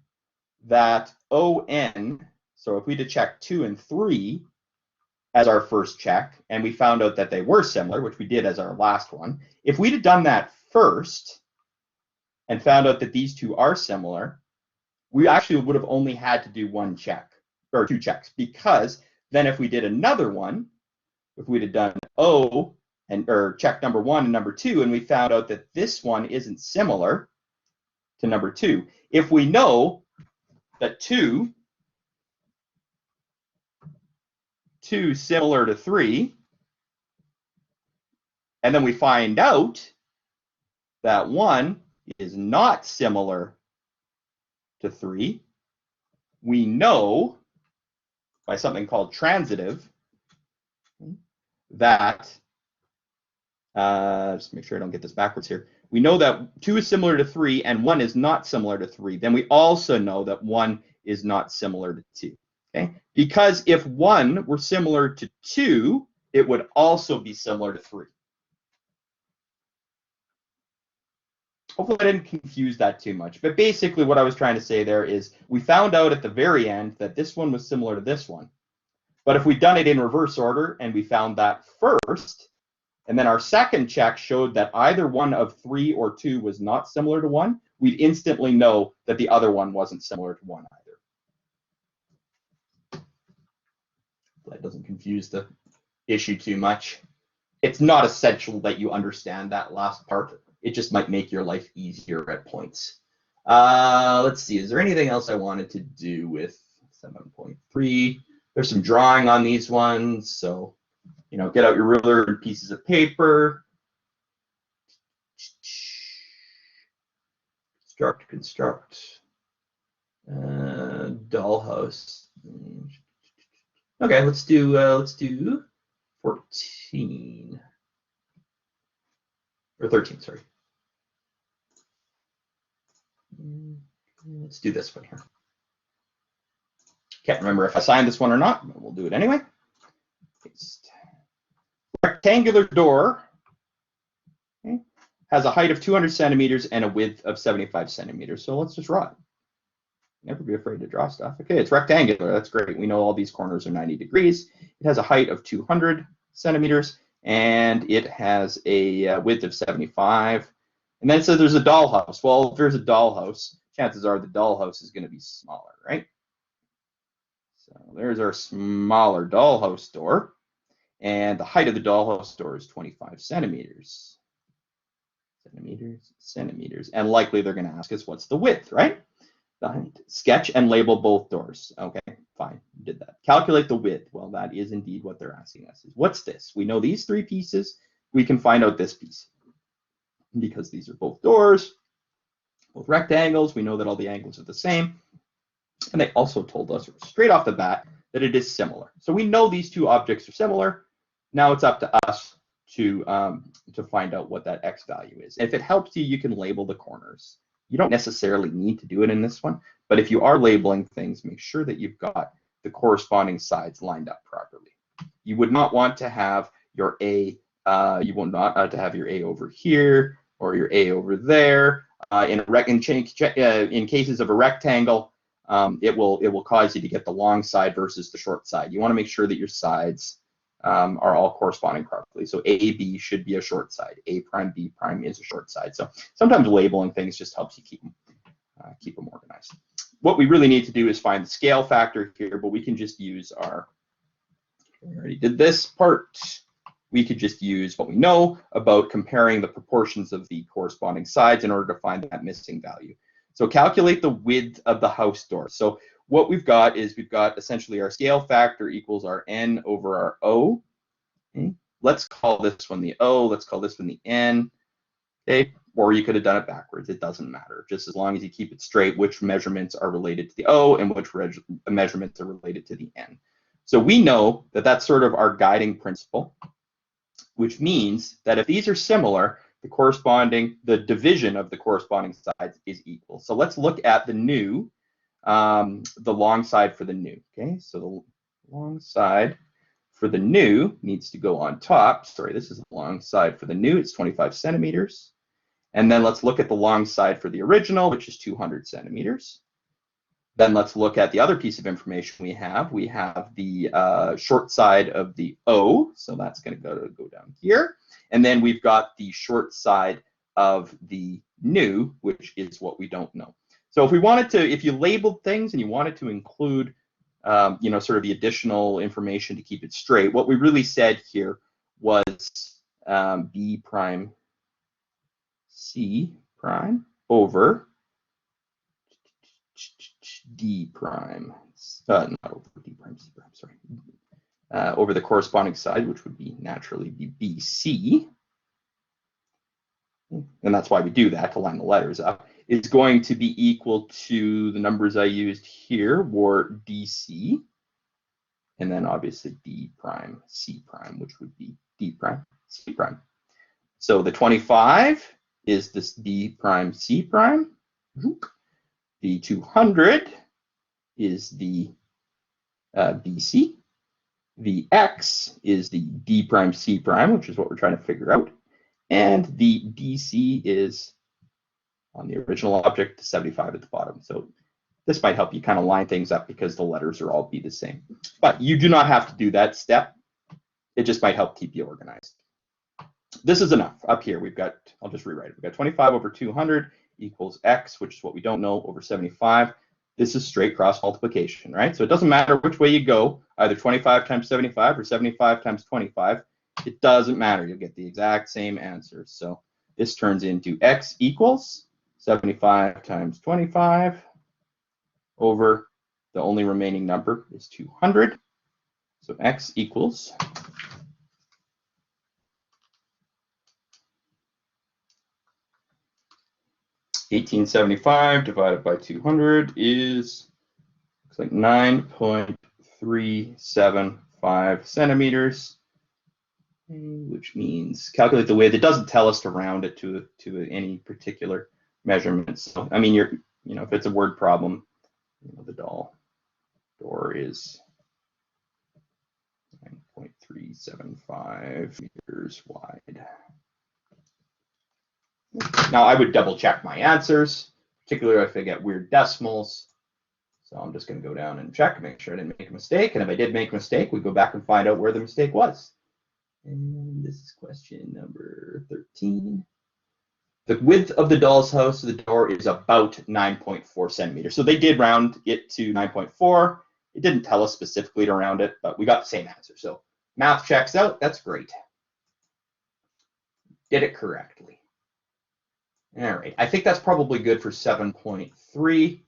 that ON, so if we'd have checked 2 and 3 as our first check, and we found out that they were similar, which we did as our last one, if we'd have done that first and found out that these two are similar, we actually would have only had to do 1 check, or 2 checks, because then if we did another one, if we'd have done O, or check number 1 and number 2, and we found out that this one isn't similar to number 2, if we know that 2 similar to 3, and then we find out that 1 is not similar to 3, we know by something called transitive that Just make sure I don't get this backwards here. We know that 2 is similar to 3 and 1 is not similar to 3. Then we also know that 1 is not similar to 2. Okay? Because if 1 were similar to 2, it would also be similar to 3. Hopefully I didn't confuse that too much. But basically what I was trying to say there is we found out at the very end that this one was similar to this one. But if we'd done it in reverse order and we found that first, and then our second check showed that either one of 3 or 2 was not similar to 1, we'd instantly know that the other one wasn't similar to 1 either. That doesn't confuse the issue too much. It's not essential that you understand that last part. It just might make your life easier at points. Let's see, is there anything else I wanted to do with 7.3? There's some drawing on these ones, so get out your ruler and pieces of paper. Construct. Dollhouse. Okay, let's do 14 or 13. Sorry. Let's do this one here. Can't remember if I signed this one or not, but we'll do it anyway. Rectangular door, okay, has a height of 200 centimeters and a width of 75 centimeters. So let's just draw it. Never be afraid to draw stuff. Okay, it's rectangular. That's great. We know all these corners are 90 degrees. It has a height of 200 centimeters and it has a width of 75. And then it says there's a dollhouse. Well, if there's a dollhouse, chances are the dollhouse is going to be smaller, right? So there's our smaller dollhouse door. And the height of the dollhouse door is 25 centimeters. Centimeters. And likely they're going to ask us what's the width, right? The height. Sketch and label both doors. Okay, fine, did that. Calculate the width. Well, that is indeed what they're asking us. What's this? We know these 3 pieces. We can find out this piece. Because these are both doors, both rectangles. We know that all the angles are the same. And they also told us straight off the bat that it is similar. So we know these 2 objects are similar. Now it's up to us to find out what that x value is. If it helps you, you can label the corners. You don't necessarily need to do it in this one, but if you are labeling things, make sure that you've got the corresponding sides lined up properly. You would not want to have your A, you will not want to have your A over here or your A over there. In cases of a rectangle, it will cause you to get the long side versus the short side. You want to make sure that your sides are all corresponding properly. So A, B should be a short side. A prime, B prime is a short side. So sometimes labeling things just helps you keep them organized. What we really need to do is find the scale factor here, but we can just use we already did this part. We could just use what we know about comparing the proportions of the corresponding sides in order to find that missing value. So calculate the width of the house door. So what we've got is essentially our scale factor equals our n over our O. Okay. Let's call this one the O. Let's call this one the N. Okay. Or you could have done it backwards. It doesn't matter. Just as long as you keep it straight, which measurements are related to the O and which measurements are related to the N. So we know that that's sort of our guiding principle, which means that if these are similar, the division of the corresponding sides is equal. So let's look at the new, the long side for the new. Okay, so the long side for the new needs to go on top. Sorry, this is the long side for the new. It's 25 centimeters. And then let's look at the long side for the original, which is 200 centimeters. Then let's look at the other piece of information we have. We have the short side of the O, so that's going to go down here. And then we've got the short side of the new, which is what we don't know. So if you labeled things and you wanted to include, sort of the additional information to keep it straight, what we really said here was B prime C prime over D prime, not over D prime, C prime, sorry, over the corresponding side, which would be naturally be BC. And that's why we do that, to line the letters up, is going to be equal to the numbers I used here, were DC, and then obviously D prime, C prime, which would be D prime, C prime. So the 25 is this B prime C prime. The 200 is the BC. The X is the D prime C prime, which is what we're trying to figure out. And the DC is on the original object, the 75 at the bottom. So this might help you kind of line things up because the letters are all be the same. But you do not have to do that step. It just might help keep you organized. This is enough. Up here, we've got, I'll just rewrite it. We've got 25 over 200 equals X, which is what we don't know, over 75. This is straight cross multiplication, right? So it doesn't matter which way you go, either 25 times 75 or 75 times 25. It doesn't matter. You'll get the exact same answer. So this turns into X equals 75 times 25 over the only remaining number is 200. So X equals 1875 divided by 200 is, looks like 9.375 centimeters, which means calculate the width. It doesn't tell us to round it to any particular measurement. So I mean, if it's a word problem, the door is 9.375 meters wide. Now I would double check my answers, particularly if I get weird decimals. So I'm just going to go down and check, make sure I didn't make a mistake. And if I did make a mistake, we go back and find out where the mistake was. And this is question number 13. The width of the doll's house to the door is about 9.4 centimeters. So they did round it to 9.4. It didn't tell us specifically to round it, but we got the same answer. So math checks out. That's great. Did it correctly. All right, I think that's probably good for 7.3.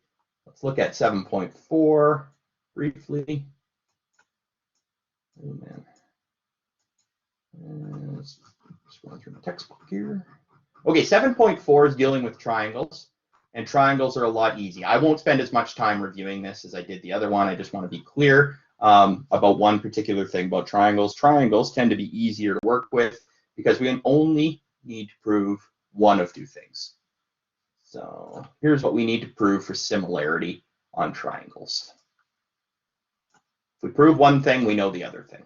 Let's look at 7.4 briefly. Oh man, just going through my textbook here. Okay, 7.4 is dealing with triangles, and triangles are a lot easier. I won't spend as much time reviewing this as I did the other one. I just want to be clear about one particular thing about triangles. Triangles tend to be easier to work with because we only need to prove one of two things. So here's what we need to prove for similarity on triangles. If we prove one thing, we know the other thing.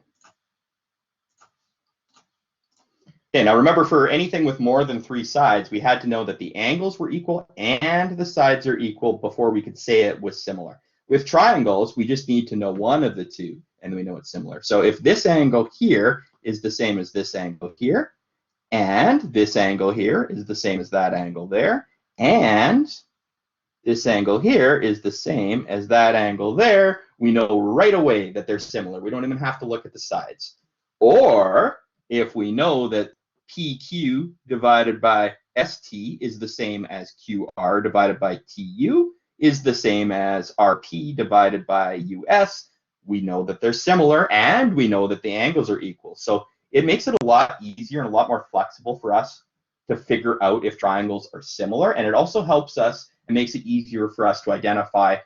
Okay, now remember, for anything with more than 3 sides, we had to know that the angles were equal and the sides are equal before we could say it was similar. With triangles, we just need to know one of the two, and we know it's similar. So if this angle here is the same as this angle here, and this angle here is the same as that angle there, and this angle here is the same as that angle there, we know right away that they're similar. We don't even have to look at the sides. Or if we know that PQ divided by ST is the same as QR divided by TU is the same as RP divided by US, we know that they're similar, and we know that the angles are equal. So it makes it a lot easier and a lot more flexible for us to figure out if triangles are similar, and it also helps us and makes it easier for us to identify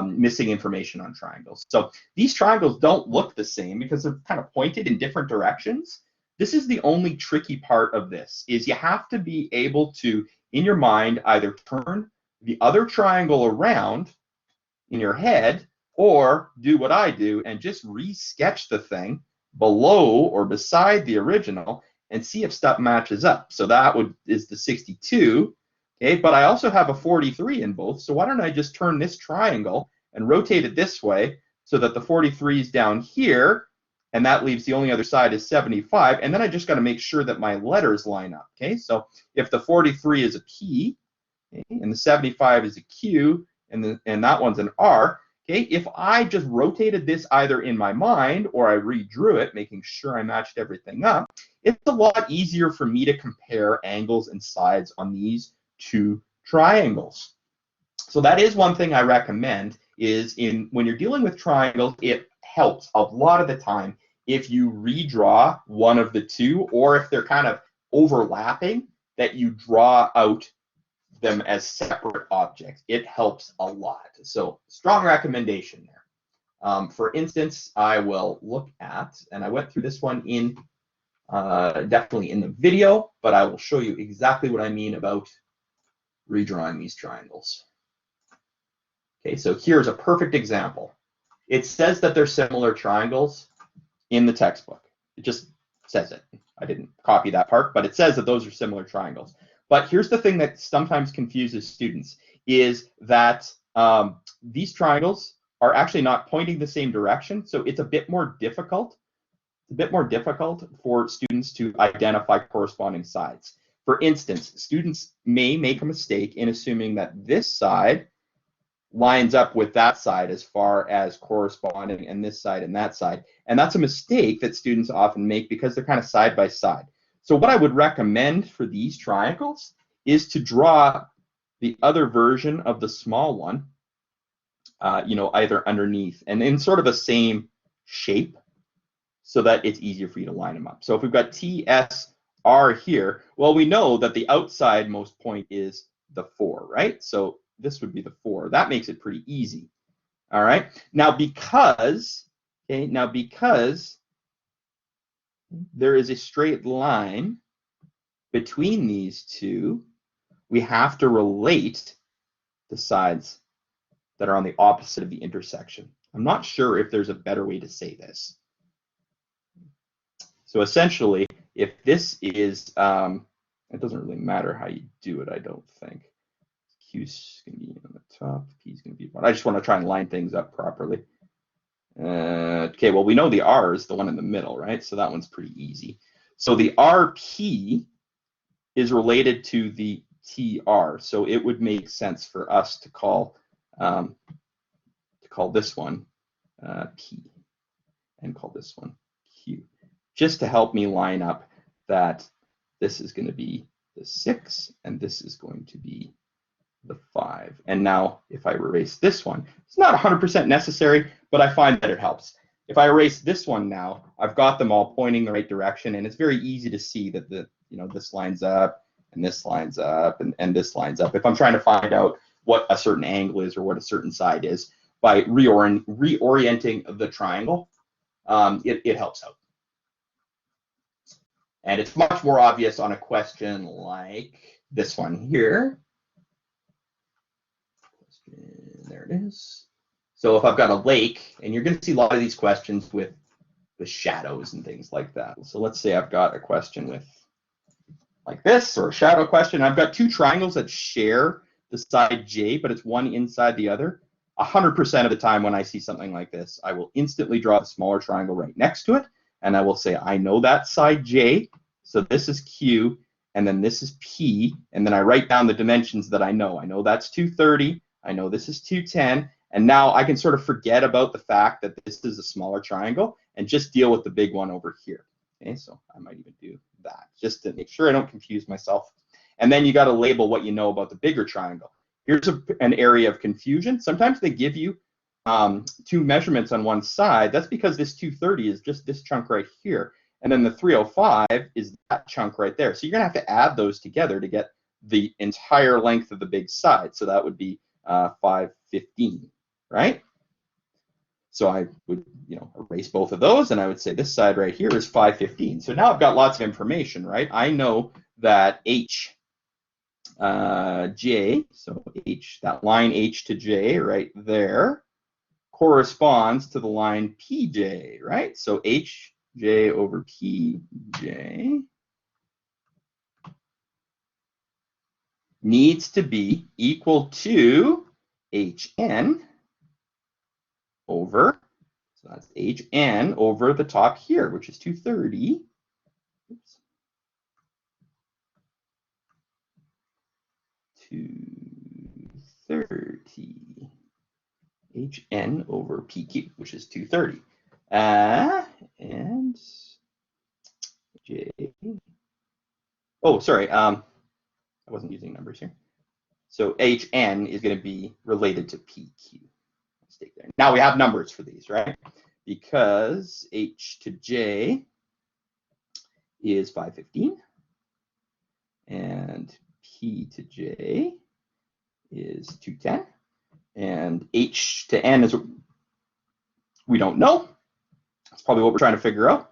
missing information on triangles. So these triangles don't look the same because they're kind of pointed in different directions. This is the only tricky part of this, is you have to be able to, in your mind, either turn the other triangle around in your head, or do what I do and just re-sketch the thing below or beside the original and see if stuff matches up. So that is the 62, okay? But I also have a 43 in both, so why don't I just turn this triangle and rotate it this way so that the 43 is down here, and that leaves the only other side is 75, and then I just got to make sure that my letters line up, okay? So if the 43 is a P, okay, and the 75 is a Q, and that one's an R, okay, if I just rotated this either in my mind or I redrew it, making sure I matched everything up, it's a lot easier for me to compare angles and sides on these two triangles. So that is one thing I recommend, is when you're dealing with triangles, it helps a lot of the time if you redraw one of the two, or if they're kind of overlapping, that you draw out them as separate objects. It helps a lot. So strong recommendation there. For instance, I will look at, and I went through this one in definitely in the video, but I will show you exactly what I mean about redrawing these triangles. Okay, so here's a perfect example. It says that they're similar triangles in the textbook. It just says it. I didn't copy that part, but it says that those are similar triangles. But here's the thing that sometimes confuses students is that these triangles are actually not pointing the same direction, so it's a bit more difficult. It's a bit more difficult for students to identify corresponding sides. For instance, students may make a mistake in assuming that this side lines up with that side as far as corresponding, and this side and that side. And that's a mistake that students often make because they're kind of side by side. So what I would recommend for these triangles is to draw the other version of the small one, either underneath and in sort of a same shape so that it's easier for you to line them up. So if we've got TSR here, well, we know that the outside most point is the 4, right? So this would be the 4. That makes it pretty easy. All right. Now because there is a straight line between these two, we have to relate the sides that are on the opposite of the intersection. I'm not sure if there's a better way to say this. So essentially, if this is, it doesn't really matter how you do it, I don't think. Q's going to be on the top, P's going to be bottom. I just want to try and line things up properly. Okay, well, we know the R is the one in the middle, right? So that one's pretty easy. So the RP is related to the TR. So it would make sense for us to call this one P and call this one Q, just to help me line up that this is going to be the 6 and this is going to be the 5. And now if I erase this one, it's not 100% necessary, but I find that it helps. If I erase this one now, I've got them all pointing the right direction, and it's very easy to see that this lines up and this lines up and this lines up. If I'm trying to find out what a certain angle is or what a certain side is by reorienting the triangle, it helps out. And it's much more obvious on a question like this one here. There it is. So if I've got a lake, and you're going to see a lot of these questions with shadows and things like that. So let's say I've got a question with like this, or a shadow question. I've got two triangles that share the side J, but it's one inside the other. 100% of the time when I see something like this, I will instantly draw the smaller triangle right next to it, and I will say, I know that side J, so this is Q, and then this is P, and then I write down the dimensions that I know. I know that's 230, I know this is 210, and now I can sort of forget about the fact that this is a smaller triangle and just deal with the big one over here. Okay, so I might even do that just to make sure I don't confuse myself. And then you got to label what you know about the bigger triangle. Here's an area of confusion. Sometimes they give you two measurements on one side. That's because this 230 is just this chunk right here. And then the 305 is that chunk right there. So you're going to have to add those together to get the entire length of the big side. So that would be 515, right? So I would, erase both of those, and I would say this side right here is 515. So now I've got lots of information, right? I know that H, J, so H, that line H to J right there corresponds to the line PJ, right? So HJ over PJ needs to be equal to HN over, so that's HN over the top here, which is 230. Oops. 230 HN over PQ, which is 230. And J. Oh, sorry. I wasn't using numbers here. So HN is going to be related to PQ. Mistake there. Now we have numbers for these, right? Because H to J is 515, and P to J is 210, and H to N is, we don't know. That's probably what we're trying to figure out.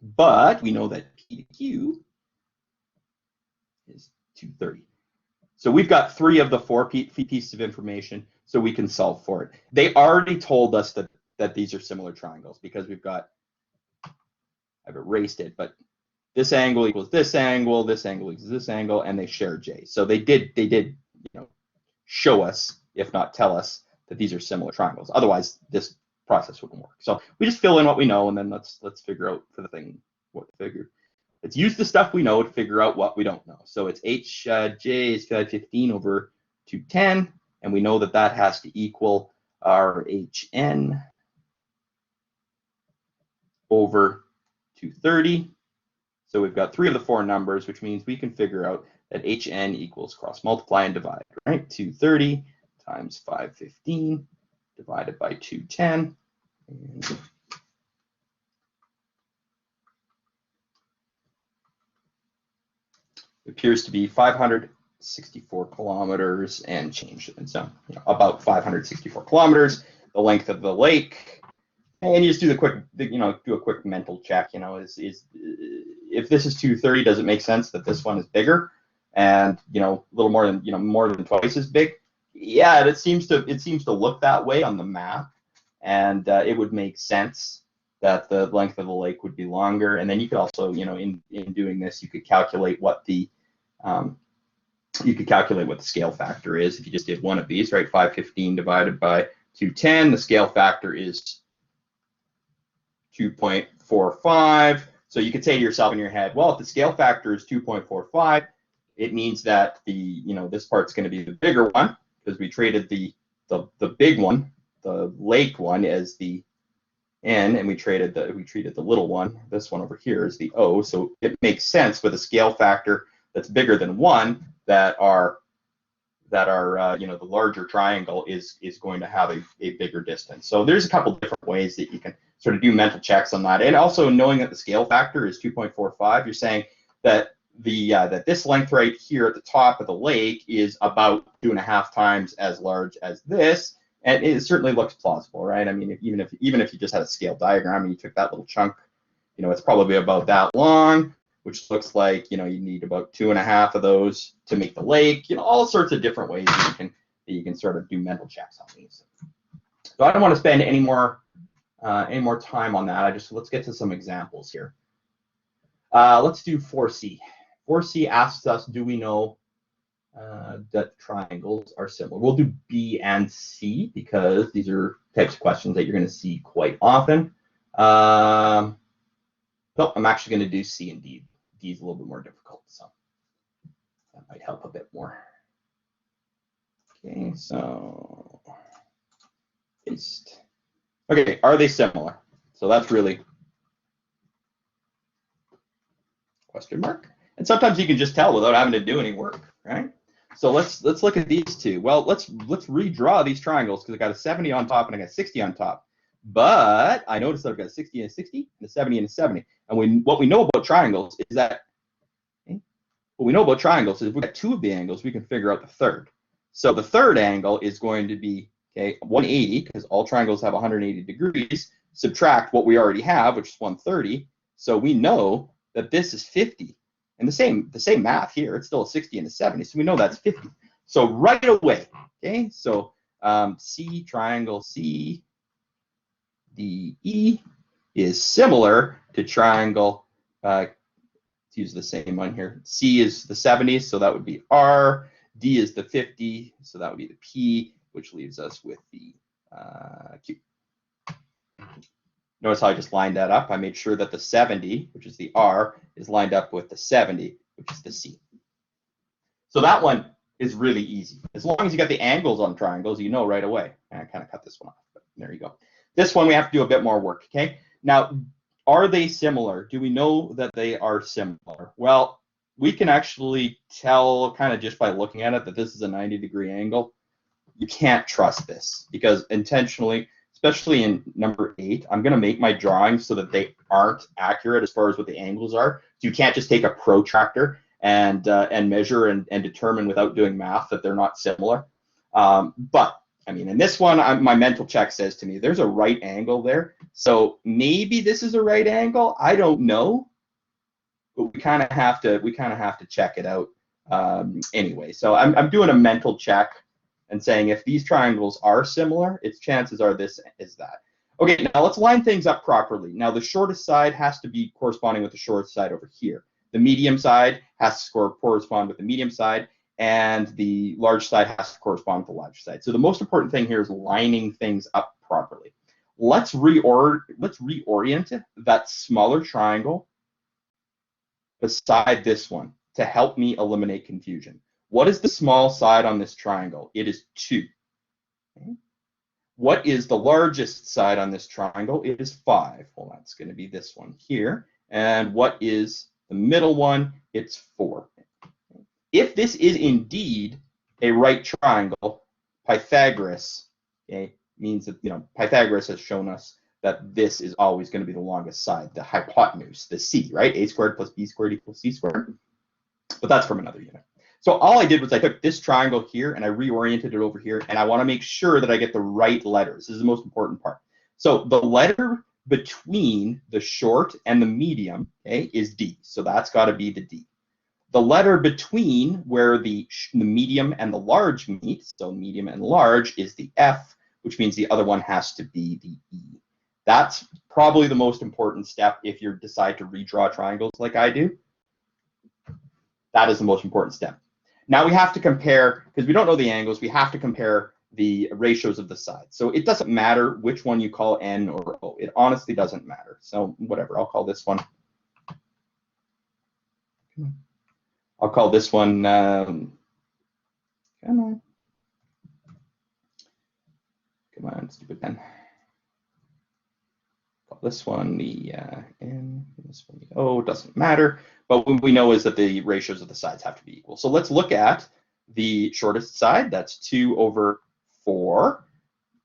but we know that P to Q is 230. So we've got 3 of the 4 pieces of information, so we can solve for it. They already told us that these are similar triangles because we've got, I've erased it, but this angle equals this angle equals this angle, and they share J. So they did show us, if not tell us, that these are similar triangles. Otherwise, this process wouldn't work. So we just fill in what we know, and then let's figure out for the thing what to figure. Let's use the stuff we know to figure out what we don't know. So it's Hj is 515 over 210, and we know that that has to equal our Hn over 230. So we've got 3 of the 4 numbers, which means we can figure out that Hn equals cross multiply and divide, right? 230 times 515 divided by 210. And it appears to be 564 kilometers and change. And so about 564 kilometers, the length of the lake. And you just do the quick, do a quick mental check. Is if this is 230, does it make sense that this one is bigger and a little more than twice as big? Yeah, it seems to look that way on the map, and it would make sense that the length of the lake would be longer. And then you could also, in doing this, you could calculate what the scale factor is if you just did one of these, right? 515 divided by 210. The scale factor is 2.45. So you could say to yourself in your head, well, if the scale factor is 2.45, it means that this part's going to be the bigger one because we treated the big one, the lake one, as the N, and we treated the little one, this one over here, as the O. So it makes sense with a scale factor that's bigger than 1 that the larger triangle is going to have a bigger distance. So there's a couple different ways that you can sort of do mental checks on that. And also knowing that the scale factor is 2.45, you're saying that that this length right here at the top of the lake is about 2.5 times as large as this, and it certainly looks plausible, right? I mean, even if you just had a scale diagram and you took that little chunk, it's probably about that long, which looks like you need about 2.5 of those to make the lake. All sorts of different ways that you can sort of do mental checks on these. So I don't want to spend any more time on that. Let's get to some examples here. Let's do 4C. 4C asks us, do we know that triangles are similar? We'll do B and C because these are types of questions that you're going to see quite often. No, I'm actually going to do C and D. D is a little bit more difficult, so that might help a bit more. Okay, so paste. Okay, are they similar? So that's really question mark. And sometimes you can just tell without having to do any work, right? So let's look at these two. Well, let's redraw these triangles because I got a 70 on top and I got 60 on top. But I noticed that I've got a 60 and a 60 and a 70 and a 70. And what we know about triangles is that if we've got 2 of the angles, we can figure out the third. So the third angle is going to be 180 because all triangles have 180 degrees. Subtract what we already have, which is 130. So we know that this is 50. And the same math here, it's still a 60 and a 70, so we know that's 50. So right away, so C, triangle CDE is similar to triangle, let's use the same one here. C is the 70, so that would be R. D is the 50, so that would be the P, which leaves us with the Q. Notice how I just lined that up. I made sure that the 70, which is the R, is lined up with the 70, which is the C. So that one is really easy. As long as you got the angles on triangles, you know right away. And I kind of cut this one off, but there you go. This one we have to do a bit more work, okay? Now, are they similar? Do we know that they are similar? Well, we can actually tell kind of just by looking at it that this is a 90-degree angle. You can't trust this because intentionally, especially in number 8, I'm going to make my drawings so that they aren't accurate as far as what the angles are. So you can't just take a protractor and measure and determine without doing math that they're not similar. But I mean, in this one, my mental check says to me, there's a right angle there. So maybe this is a right angle. I don't know, but we kind of have to check it out anyway. So I'm doing a mental check and saying if these triangles are similar, its chances are this is that. Okay, now let's line things up properly. Now the shortest side has to be corresponding with the shortest side over here. The medium side has to correspond with the medium side, and the large side has to correspond with the large side. So the most important thing here is lining things up properly. Let's reorient that smaller triangle beside this one to help me eliminate confusion. What is the small side on this triangle? It is 2. Okay. What is the largest side on this triangle? It is 5. Well, that's going to be this one here. And what is the middle one? It's 4. If this is indeed a right triangle, Pythagoras, okay, means that, Pythagoras has shown us that this is always going to be the longest side, the hypotenuse, the c, right? A squared plus b squared equals c squared. But that's from another unit. So all I did was I took this triangle here and I reoriented it over here, and I want to make sure that I get the right letters. This is the most important part. So the letter between the short and the medium, okay, is D. So that's got to be the D. The letter between where the medium and the large meet, so medium and large, is the F, which means the other one has to be the E. That's probably the most important step if you decide to redraw triangles like I do. That is the most important step. Now we have to compare, because we don't know the angles, we have to compare the ratios of the sides. So it doesn't matter which one you call N or O. It honestly doesn't matter. So whatever, I'll call this one. I'll call this one, come on, stupid pen. Call this one the N, this one the O, doesn't matter. But what we know is that the ratios of the sides have to be equal. So let's look at the shortest side. That's 2/4.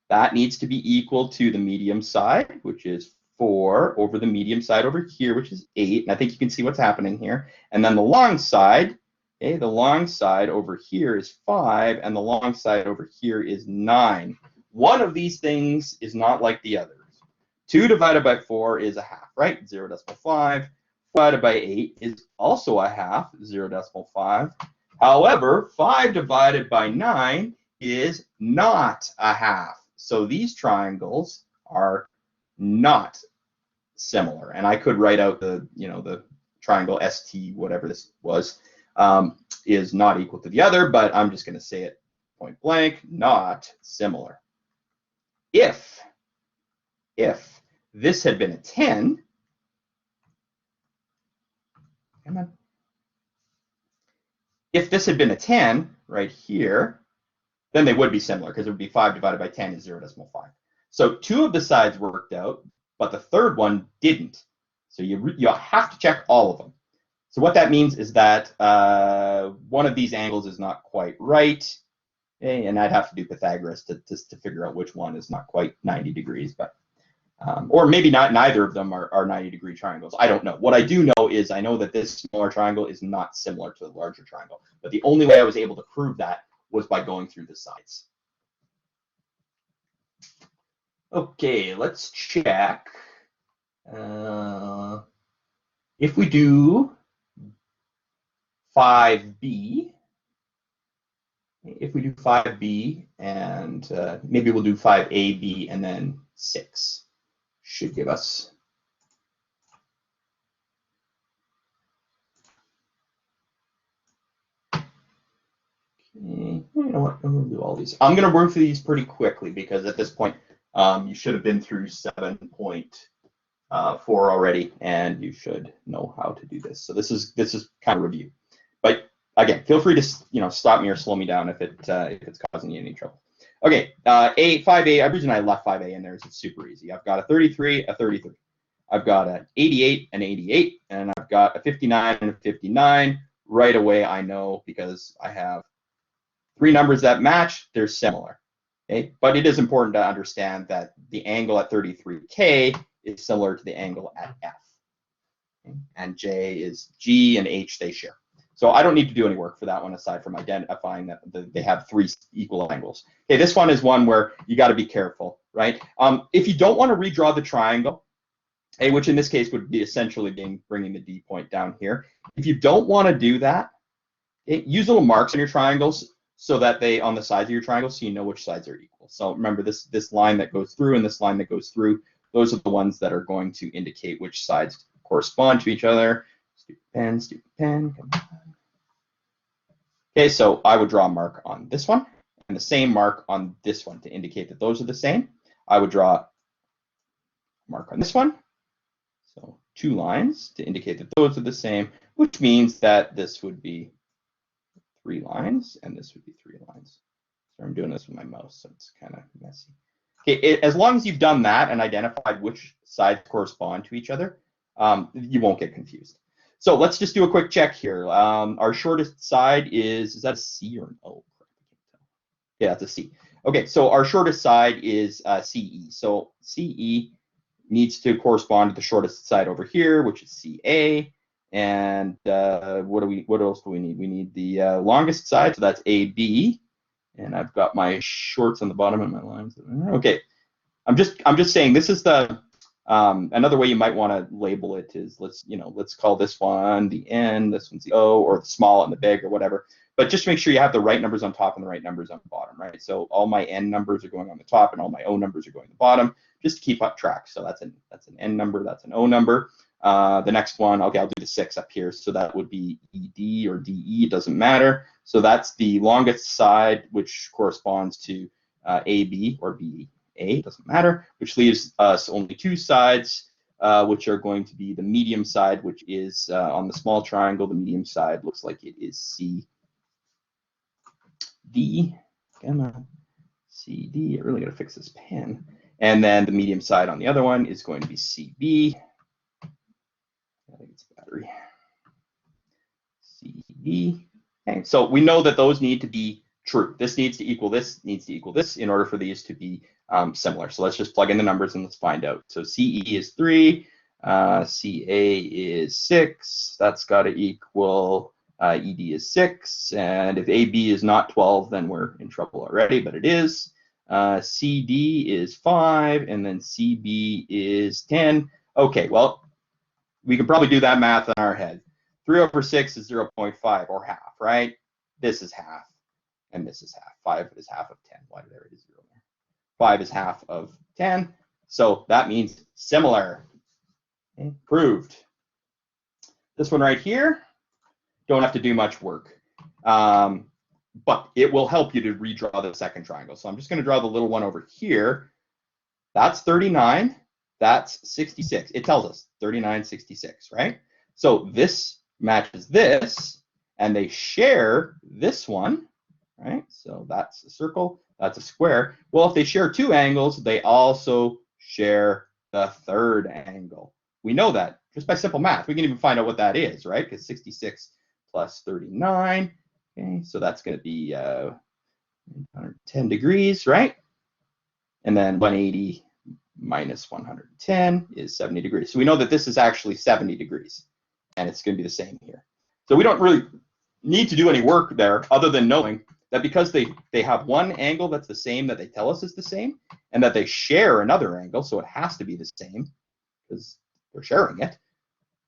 That needs to be equal to the medium side, which is 4 over the medium side over here, which is 8. And I think you can see what's happening here. And then the long side, okay, the long side over here is 5, and the long side over here is 9. One of these things is not like the others. 2 divided by 4 is a half, right? 0.5. Divided by 8 is also a half, 0.5. However, 5 divided by 9 is not a half. So these triangles are not similar. And I could write out the triangle ST, whatever this was, is not equal to the other, but I'm just going to say it point blank, not similar. If this had been a 10, if this had been a 10 right here, then they would be similar because it would be 5 divided by 10 is 0.5. So 2 of the sides worked out, but the third one didn't. So you have to check all of them. So what that means is that one of these angles is not quite right, okay? And I'd have to do Pythagoras to figure out which one is not quite 90 degrees, but or maybe neither of them are 90-degree triangles. I don't know. What I do know is I know that this smaller triangle is not similar to the larger triangle. But the only way I was able to prove that was by going through the sides. Okay, let's check. If we do 5B, and maybe we'll do 5AB and then 6. Should give us you know what, I'm going to do all these. I'm going to work through these pretty quickly because at this point you should have been through 7.4 already, and you should know how to do this. So this is kind of review. But again, feel free to stop me or slow me down if it's causing you any trouble. Okay, 5A. The reason I left 5A in there is it's super easy. I've got a 33, a 33. I've got an 88, an 88, and I've got a 59 and a 59. Right away, I know because I have 3 numbers that match. They're similar. Okay, but it is important to understand that the angle at 33K is similar to the angle at F. Okay? And J is G and H they share. So I don't need to do any work for that one aside from identifying that they have 3 equal angles. Okay, this one is one where you got to be careful, right? If you don't want to redraw the triangle, which in this case would be essentially bringing the D point down here. If you don't want to do that, use little marks on your triangles so that they on the sides of your triangle so you know which sides are equal. So remember this line that goes through and this line that goes through, those are the ones that are going to indicate which sides correspond to each other. Stupid pen, stupid pen. Come on. Okay, so I would draw a mark on this one and the same mark on this one to indicate that those are the same. I would draw a mark on this one. So 2 lines to indicate that those are the same, which means that this would be 3 lines and this would be 3 lines. So I'm doing this with my mouse, so it's kind of messy. Okay, as long as you've done that and identified which sides correspond to each other, you won't get confused. So let's just do a quick check here. Our shortest side is that a C or an O? Yeah, it's a C. Okay, so our shortest side is CE. So CE needs to correspond to the shortest side over here, which is CA. And what else do we need? We need the longest side, so that's AB. And I've got my shorts on the bottom and my lines. Okay, I'm just saying this is the another way you might want to label it is let's call this one the N, this one's the O, or the small and the big or whatever. But just make sure you have the right numbers on top and the right numbers on the bottom, right? So all my N numbers are going on the top and all my O numbers are going on the bottom, just to keep up track. So that's an N number, that's an O number. The next one, okay, I'll do the 6 up here. So that would be ED or DE, it doesn't matter. So that's the longest side, which corresponds to AB or BA, doesn't matter, which leaves us only 2 sides, which are going to be the medium side, which is on the small triangle. The medium side looks like it is CD. Come on, CD. I really got to fix this pen. And then the medium side on the other one is going to be CB. I think it's battery. CB. Okay, so we know that those need to be true. This needs to equal this, needs to equal this in order for these to be similar. So let's just plug in the numbers and let's find out. So CE is 3, CA is 6. That's got to equal ED is 6. And if AB is not 12, then we're in trouble already, but it is. CD is 5, and then CB is 10. Okay, well, we can probably do that math in our head. 3 over 6 is 0.5 or half, right? This is half, and this is half. 5 is half of 10. Why did I write a 0 there? 5 is half of 10, so that means similar. Okay, proved. This one right here, don't have to do much work, but it will help you to redraw the second triangle. So I'm just going to draw the little one over here. That's 39. That's 66. It tells us 39, 66, right? So this matches this, and they share this one, right? So that's a circle, that's a square. Well, if they share 2 angles, they also share the third angle. We know that just by simple math. We can even find out what that is, right? Because 66 plus 39, okay, so that's going to be 110 degrees, right? And then 180 minus 110 is 70 degrees. So we know that this is actually 70 degrees, and it's going to be the same here. So we don't really need to do any work there other than knowing that because they have one angle that's the same that they tell us is the same, and that they share another angle, so it has to be the same because they're sharing it,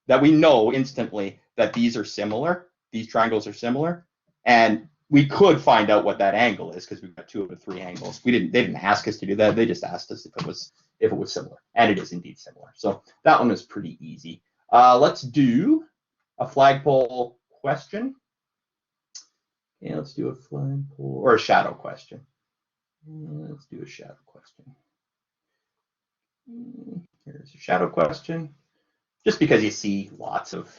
that we know instantly that these are similar, these triangles are similar, and we could find out what that angle is because we've got 2 of the 3 angles. They didn't ask us to do that. They just asked us if it was similar, and it is indeed similar. So that one is pretty easy. Let's do a flagpole question. Okay, let's do a flagpole or a shadow question. Let's do a shadow question. Here's a shadow question. Just because you see lots of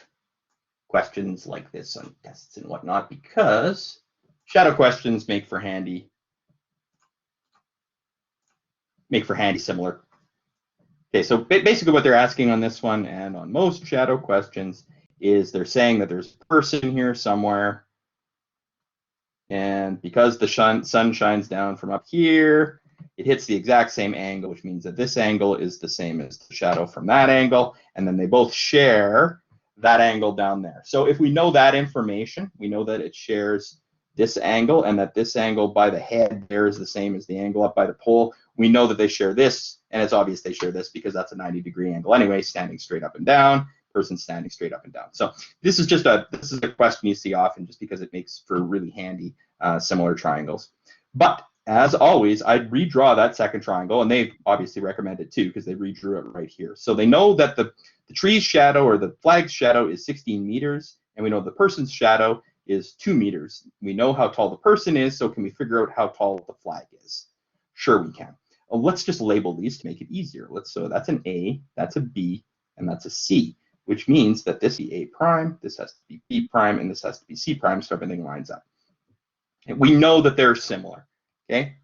questions like this on tests and whatnot, because shadow questions make for handy similar. Okay, so basically what they're asking on this one and on most shadow questions is they're saying that there's a person here somewhere, and because the sun shines down from up here, it hits the exact same angle, which means that this angle is the same as the shadow from that angle, and then they both share that angle down there. So if we know that information, we know that it shares this angle and that this angle by the head there is the same as the angle up by the pole. We know that they share this, and it's obvious they share this because that's a 90-degree angle anyway, standing straight up and down, person standing straight up and down. So this is a question you see often just because it makes for really handy similar triangles. But as always, I'd redraw that second triangle, and they obviously recommend it too because they redrew it right here. So they know that the tree's shadow or the flag's shadow is 16 meters, and we know the person's shadow is 2 meters. We know how tall the person is, so can we figure out how tall the flag is? Sure we can. Let's just label these to make it easier. So that's an A, that's a B, and that's a C, which means that this is A prime, this has to be B prime, and this has to be C prime, so everything lines up. And we know that they're similar, okay?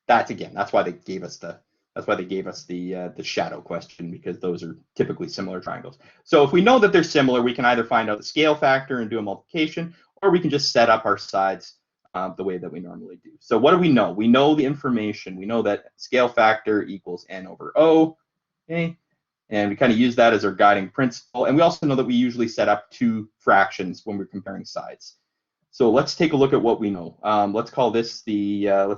That's why they gave us the shadow question, because those are typically similar triangles. So if we know that they're similar, we can either find out the scale factor and do a multiplication, or we can just set up our sides the way that we normally do. So what do we know? We know the information. We know that scale factor equals n over O, okay? And we kind of use that as our guiding principle. And we also know that we usually set up two fractions when we're comparing sides. So let's take a look at what we know. Let's call this the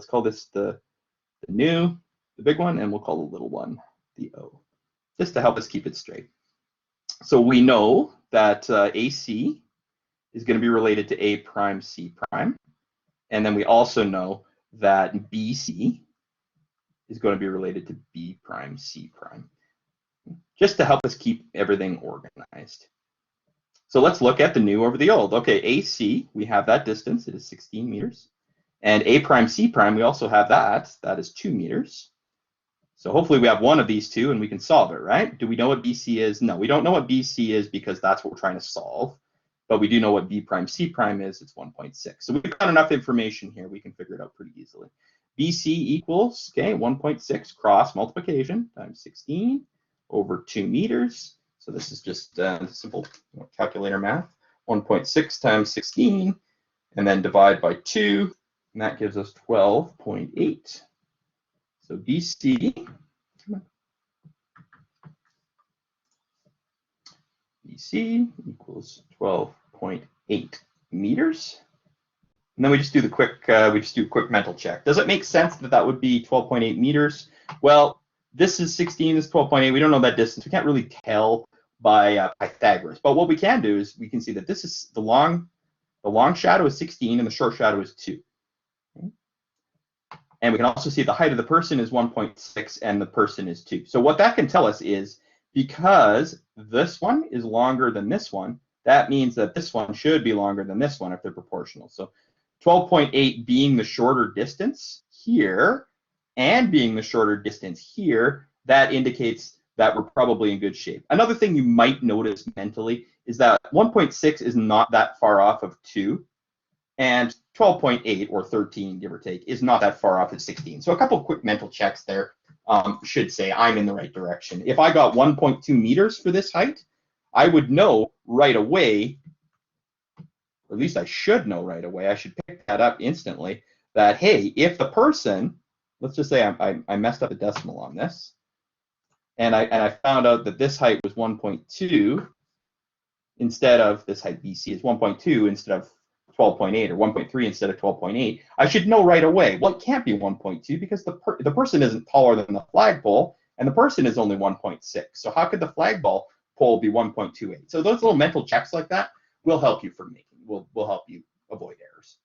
big one, and we'll call the little one the O, just to help us keep it straight. So we know that AC is going to be related to A prime C prime, and then we also know that BC is going to be related to B prime C prime, just to help us keep everything organized. So let's look at the new over the old. Okay, AC, we have that distance, it is 16 meters. And A prime C prime, we also have that is 2 meters. So hopefully we have one of these two and we can solve it, right? Do we know what BC is? No, we don't know what BC is because that's what we're trying to solve. But we do know what B prime C prime is, it's 1.6. So we've got enough information here, we can figure it out pretty easily. BC equals, okay, 1.6 cross multiplication times 16 over 2 meters. So this is just simple calculator math. 1.6 times 16, and then divide by 2, and that gives us 12.8. So BC equals 12.8 meters. And then we just do the quick mental check. Does it make sense that that would be 12.8 meters? Well, this is 16, this is 12.8. We don't know that distance. We can't really tell by Pythagoras. But what we can do is we can see that this is the long shadow is 16 and the short shadow is 2. Okay. And we can also see the height of the person is 1.6 and the person is 2. So what that can tell us is because this one is longer than this one, that means that this one should be longer than this one if they're proportional. So 12.8 being the shorter distance here and being the shorter distance here, that indicates that we're probably in good shape. Another thing you might notice mentally is that 1.6 is not that far off of 2, and 12.8 or 13, give or take, is not that far off of 16. So a couple quick mental checks there should say I'm in the right direction. If I got 1.2 meters for this height, I would know right away, or at least I should know right away, I should pick that up instantly, that, hey, if the person, let's just say I messed up a decimal on this, and I found out that this height was 1.2 instead of, this height BC is 1.2 instead of 12.8 or 1.3 instead of 12.8, I should know right away, well, it can't be 1.2 because the person isn't taller than the flagpole and the person is only 1.6. So how could the flagpole be 1.28? So those little mental checks like that will help you will help you avoid errors.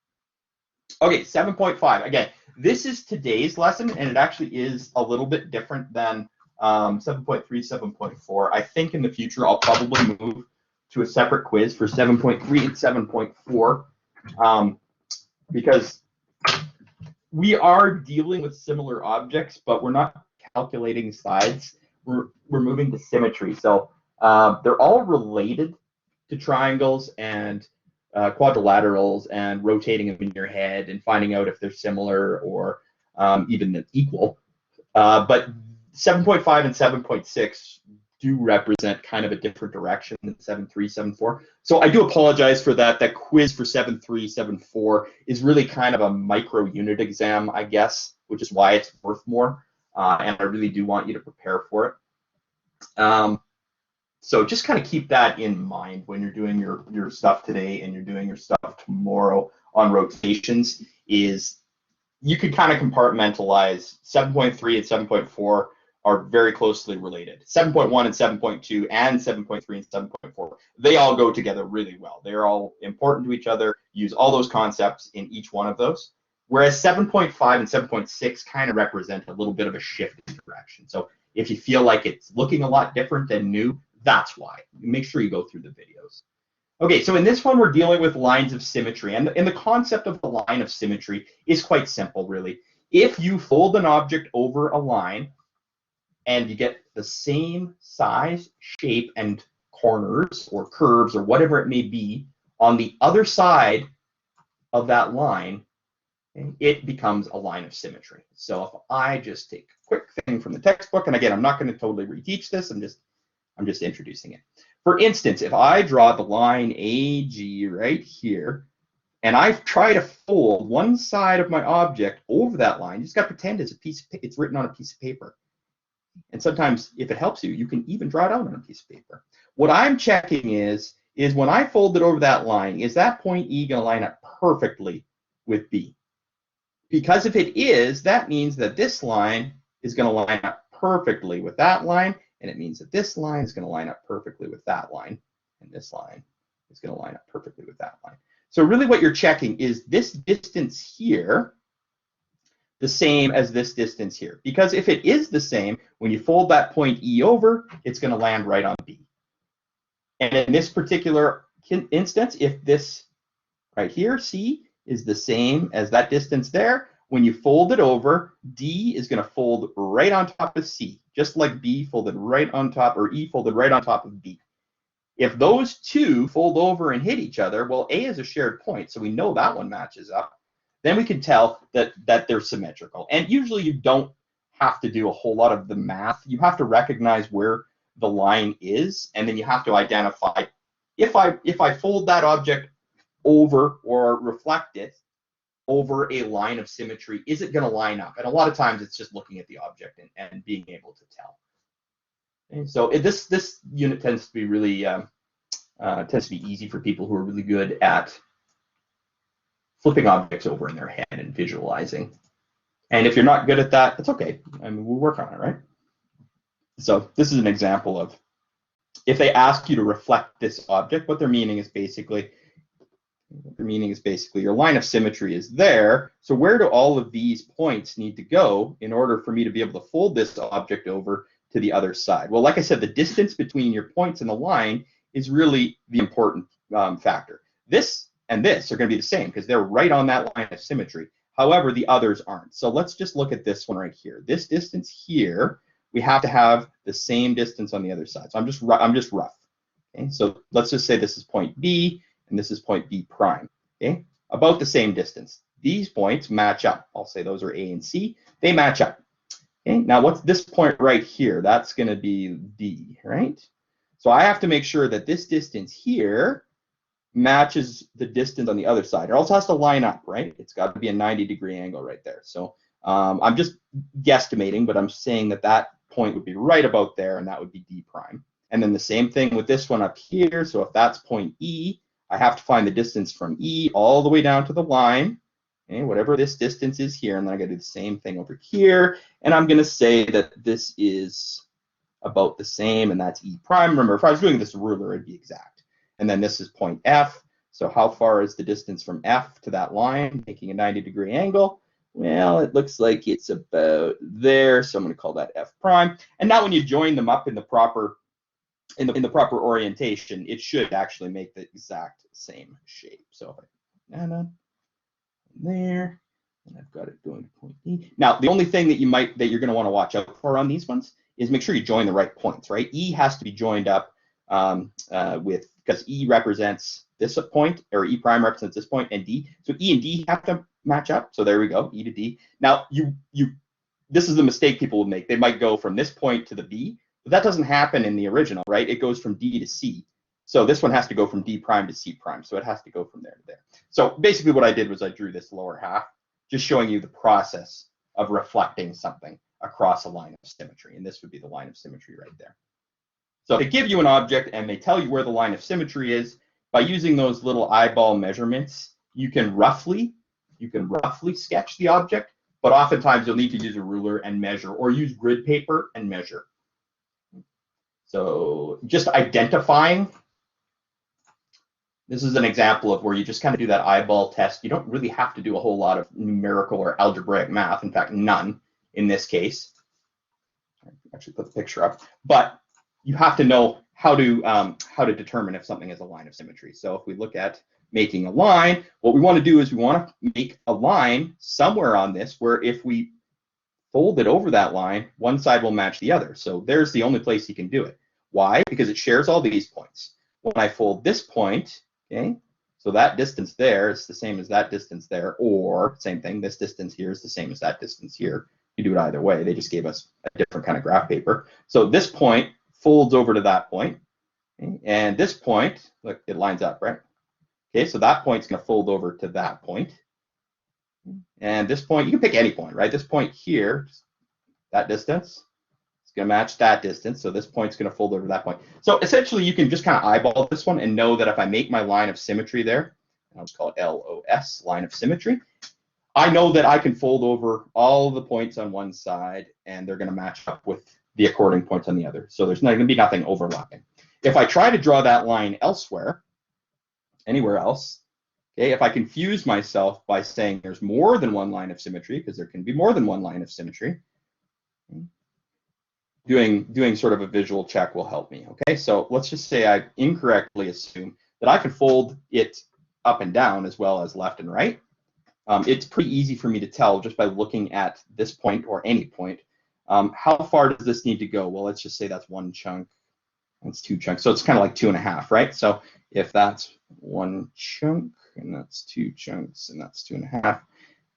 Okay, 7.5. Again, this is today's lesson, and it actually is a little bit different than 7.3, 7.4. I think in the future I'll probably move to a separate quiz for 7.3 and 7.4 because we are dealing with similar objects, but we're not calculating sides. We're moving to symmetry. So they're all related to triangles and quadrilaterals and rotating them in your head and finding out if they're similar or even equal. But 7.5 and 7.6 do represent kind of a different direction than 7.3, 7.4. So I do apologize for that. That quiz for 7.3, 7.4 is really kind of a micro unit exam, I guess, which is why it's worth more. And I really do want you to prepare for it. So just kind of keep that in mind when you're doing your stuff today and you're doing your stuff tomorrow on rotations. Is you could kind of compartmentalize 7.3 and 7.4 are very closely related. 7.1 and 7.2 and 7.3 and 7.4, they all go together really well. They're all important to each other. Use all those concepts in each one of those. Whereas 7.5 and 7.6 kind of represent a little bit of a shift in direction. So if you feel like it's looking a lot different and new, that's why. Make sure you go through the videos. Okay, so in this one, we're dealing with lines of symmetry. And the concept of the line of symmetry is quite simple, really. If you fold an object over a line and you get the same size, shape, and corners or curves or whatever it may be on the other side of that line, it becomes a line of symmetry. So if I just take a quick thing from the textbook, and again, I'm not going to totally reteach this, I'm just introducing it. For instance, if I draw the line AG right here, and I try to fold one side of my object over that line, you just got to pretend it's written on a piece of paper. And sometimes, if it helps you, you can even draw it out on a piece of paper. What I'm checking is when I fold it over that line, is that point E going to line up perfectly with B? Because if it is, that means that this line is going to line up perfectly with that line, and it means that this line is going to line up perfectly with that line, and this line is going to line up perfectly with that line. So really what you're checking is this distance here the same as this distance here? Because if it is the same, when you fold that point E over, it's going to land right on B. And in this particular instance, if this right here, C, is the same as that distance there, when you fold it over, D is going to fold right on top of C, just like B folded right on top, or E folded right on top of B. If those two fold over and hit each other, well, A is a shared point, so we know that one matches up. Then we can tell that they're symmetrical. And usually you don't have to do a whole lot of the math. You have to recognize where the line is, and then you have to identify, if I fold that object over or reflect it over a line of symmetry, is it going to line up? And a lot of times it's just looking at the object and being able to tell. And so this unit tends to be really tends to be easy for people who are really good at flipping objects over in their head and visualizing. And if you're not good at that, it's okay. I mean, we'll work on it, right? So this is an example of if they ask you to reflect this object, what they're meaning is basically your line of symmetry is there. So where do all of these points need to go in order for me to be able to fold this object over to the other side? Well, like I said, the distance between your points in the line is really the important factor. This and this are going to be the same because they're right on that line of symmetry. However, the others aren't. So let's just look at this one right here. This distance here, we have to have the same distance on the other side. So I'm just rough. Okay? So let's just say this is point B and this is point B prime. Okay? About the same distance. These points match up. I'll say those are A and C. They match up. Okay? Now what's this point right here? That's going to be D, right? So I have to make sure that this distance here matches the distance on the other side. It also has to line up, right? It's got to be a 90-degree angle right there. So I'm just guesstimating, but I'm saying that that point would be right about there, and that would be D prime. And then the same thing with this one up here. So if that's point E, I have to find the distance from E all the way down to the line, okay, whatever this distance is here, and then I got to do the same thing over here. And I'm going to say that this is about the same, and that's E prime. Remember, if I was doing this ruler, it'd be exact. And then this is point F. So how far is the distance from F to that line, making a 90-degree angle? Well, it looks like it's about there. So I'm going to call that F prime. And now when you join them up in the proper orientation, it should actually make the exact same shape. So if I put that on there, and I've got it going to point E. Now, the only thing that you're going to want to watch out for on these ones is make sure you join the right points, right? E has to be joined up because E represents this point, or E prime represents this point, and D. So E and D have to match up. So there we go, E to D. Now this is the mistake people will make. They might go from this point to the B, but that doesn't happen in the original, right? It goes from D to C. So this one has to go from D prime to C prime. So it has to go from there to there. So basically what I did was I drew this lower half, just showing you the process of reflecting something across a line of symmetry. And this would be the line of symmetry right there. So if they give you an object and they tell you where the line of symmetry is, by using those little eyeball measurements, you can roughly sketch the object, but oftentimes you'll need to use a ruler and measure, or use grid paper and measure. So just identifying, this is an example of where you just kind of do that eyeball test. You don't really have to do a whole lot of numerical or algebraic math. In fact, none in this case. Actually put the picture up, but you have to know how to determine if something is a line of symmetry. So if we look at making a line, what we want to do is we want to make a line somewhere on this where if we fold it over that line, one side will match the other. So there's the only place you can do it. Why? Because it shares all these points. When I fold this point, okay, so that distance there is the same as that distance there, or same thing, this distance here is the same as that distance here. You do it either way. They just gave us a different kind of graph paper. So this point folds over to that point, okay? And this point, look, it lines up, right? Okay, so that point's going to fold over to that point. And this point, you can pick any point, right? This point here, that distance, it's going to match that distance. So this point's going to fold over to that point. So essentially, you can just kind of eyeball this one and know that if I make my line of symmetry there, I'll just call it LOS, line of symmetry, I know that I can fold over all the points on one side and they're going to match up with the according points on the other. So there's not going to be nothing overlapping. If I try to draw that line elsewhere, anywhere else, okay, if I confuse myself by saying there's more than one line of symmetry, because there can be more than one line of symmetry, doing sort of a visual check will help me. Okay, so let's just say I incorrectly assume that I can fold it up and down as well as left and right. It's pretty easy for me to tell just by looking at this point or any point. How far does this need to go? Well, let's just say that's one chunk. That's two chunks. So it's kind of like 2.5, right? So if that's one chunk and that's two chunks and that's 2.5,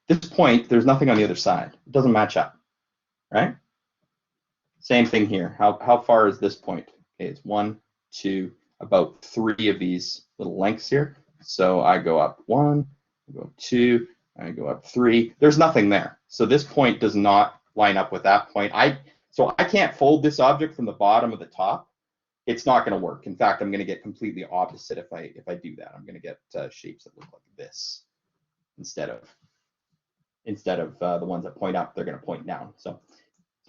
this point, there's nothing on the other side. It doesn't match up, right? Same thing here. How far is this point? Okay, it's 1, 2, about 3 of these little lengths here. So I go up 1, I go up 2, I go up 3. There's nothing there. So this point does not line up with that point. So I can't fold this object from the bottom of the top. It's not going to work. In fact, I'm going to get completely opposite if I do that. I'm going to get shapes that look like this instead of the ones that point up. They're going to point down. So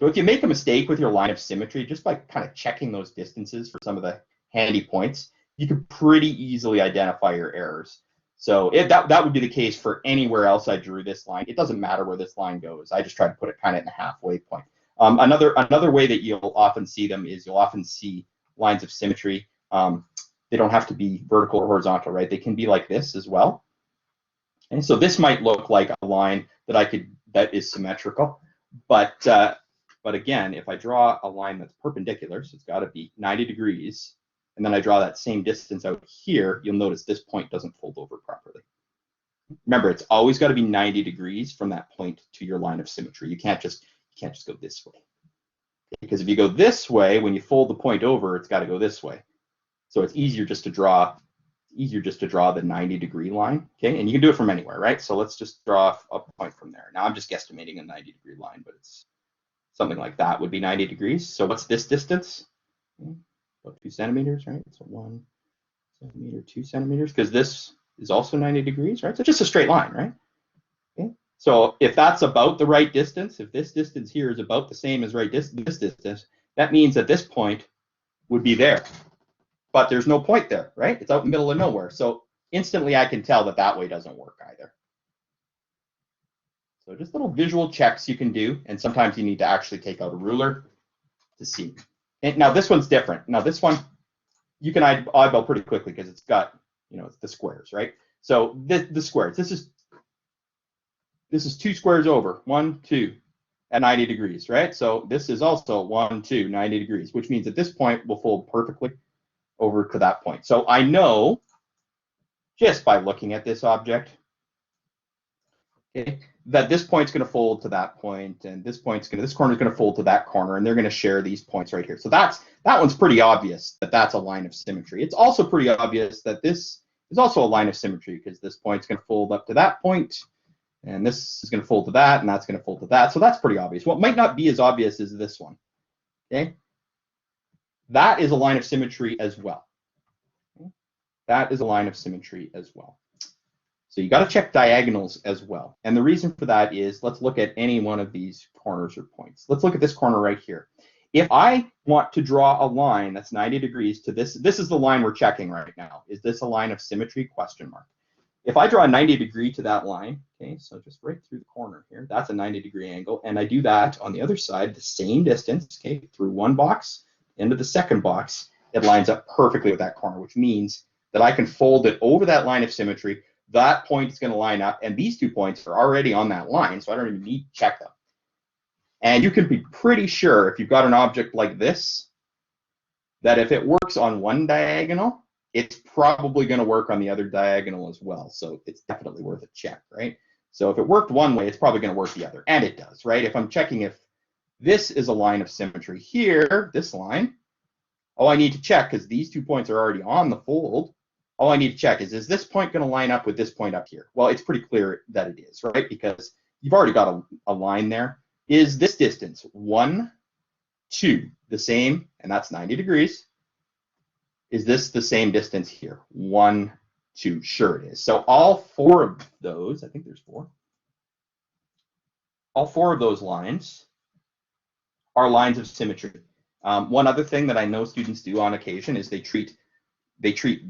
if you make a mistake with your line of symmetry, just by kind of checking those distances for some of the handy points, you can pretty easily identify your errors. So that would be the case for anywhere else I drew this line. It doesn't matter where this line goes. I just try to put it kind of in a halfway point. Another way that you'll often see them is you'll often see lines of symmetry. They don't have to be vertical or horizontal, right? They can be like this as well. And so this might look like a line that is symmetrical, but again, if I draw a line that's perpendicular, so it's got to be 90 degrees, and then I draw that same distance out here, you'll notice this point doesn't fold over properly. Remember, it's always got to be 90 degrees from that point to your line of symmetry. You can't just go this way. Because if you go this way, when you fold the point over, it's got to go this way. So it's easier just to draw the 90-degree line, okay? And you can do it from anywhere, right? So let's just draw a point from there. Now I'm just guesstimating a 90-degree line, but it's something like that would be 90 degrees. So what's this distance? About 2 centimeters, right? So 1 centimeter, 2 centimeters, because this is also 90 degrees, right? So just a straight line, right? Okay. So if that's about the right distance, if this distance here is about the same as this distance, that means that this point would be there. But there's no point there, right? It's out in the middle of nowhere. So instantly I can tell that way doesn't work either. So just little visual checks you can do, and sometimes you need to actually take out a ruler to see. And now this one's different. Now this one, you can eyeball pretty quickly because it's got, it's the squares, right? So the squares, this is 2 squares over, 1, 2, at 90 degrees, right? So this is also 1, 2, 90 degrees, which means at this point will fold perfectly over to that point. So I know just by looking at this object, okay, that this point's going to fold to that point, and this corner is going to fold to that corner, and they're going to share these points right here. So that one's pretty obvious that that's a line of symmetry. It's also pretty obvious that this is also a line of symmetry because this point's going to fold up to that point, and this is going to fold to that, and that's going to fold to that. So that's pretty obvious. What might not be as obvious is this one, okay? that is a line of symmetry as well. That is a line of symmetry as well. So you got to check diagonals as well. And the reason for that is, let's look at any one of these corners or points. Let's look at this corner right here. If I want to draw a line that's 90 degrees to this, this is the line we're checking right now. Is this a line of symmetry? Question mark. If I draw a 90 degree to that line, okay, so just right through the corner here, that's a 90 degree angle. And I do that on the other side, the same distance, okay, through one box into the second box, it lines up perfectly with that corner, which means that I can fold it over that line of symmetry. That point is going to line up, and these 2 points are already on that line, so I don't even need to check them. And you can be pretty sure, if you've got an object like this, that if it works on one diagonal, it's probably going to work on the other diagonal as well. So it's definitely worth a check, right? So if it worked one way, it's probably going to work the other, and it does, right? If I'm checking if this is a line of symmetry here, this line, all I need to check, because these 2 points are already on the fold, all I need to check is this point going to line up with this point up here? Well, it's pretty clear that it is, right? Because you've already got a line there. Is this distance 1, 2 the same? And that's 90 degrees. Is this the same distance here? 1, 2, sure it is. So all 4 of those, I think there's 4. All 4 of those lines are lines of symmetry. One other thing that I know students do on occasion is they treat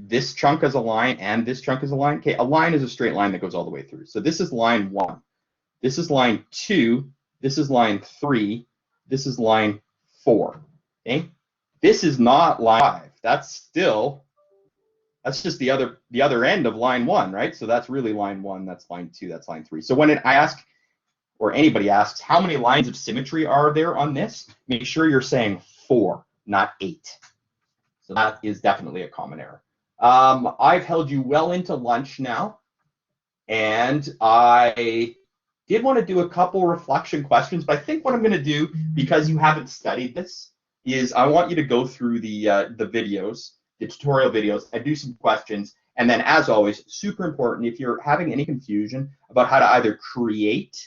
this chunk as a line and this chunk as a line. Okay, a line is a straight line that goes all the way through. So this is line 1. This is line 2. This is line 3. This is line 4. Okay, this is not line 5. That's just the other end of line 1, right? So that's really line 1. That's line 2. That's line 3. So when I ask, or anybody asks, how many lines of symmetry are there on this? Make sure you're saying 4, not 8. So that is definitely a common error. I've held you well into lunch now, and I did want to do a couple reflection questions, but I think what I'm going to do, because you haven't studied this, is I want you to go through the videos, the tutorial videos, and do some questions. And then, as always, super important, if you're having any confusion about how to either create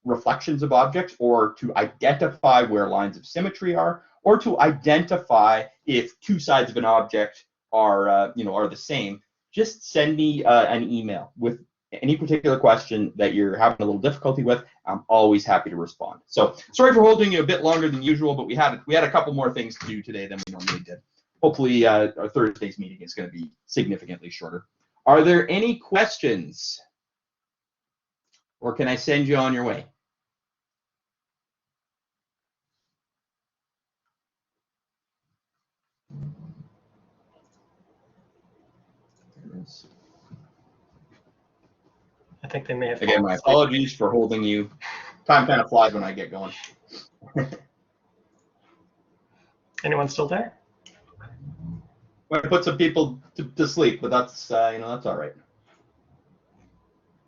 reflections of objects, or to identify where lines of symmetry are, or to identify if 2 sides of an object are are the same, just send me an email with any particular question that you're having a little difficulty with. I'm always happy to respond. So sorry for holding you a bit longer than usual, but we had a couple more things to do today than we normally did. Hopefully our Thursday's meeting is going to be significantly shorter. Are there any questions? Or can I send you on your way? I think they may have. Again, my apologies for holding you. Time kind of flies when I get going. Anyone still there? I'm going to put some people to sleep, but that's that's all right.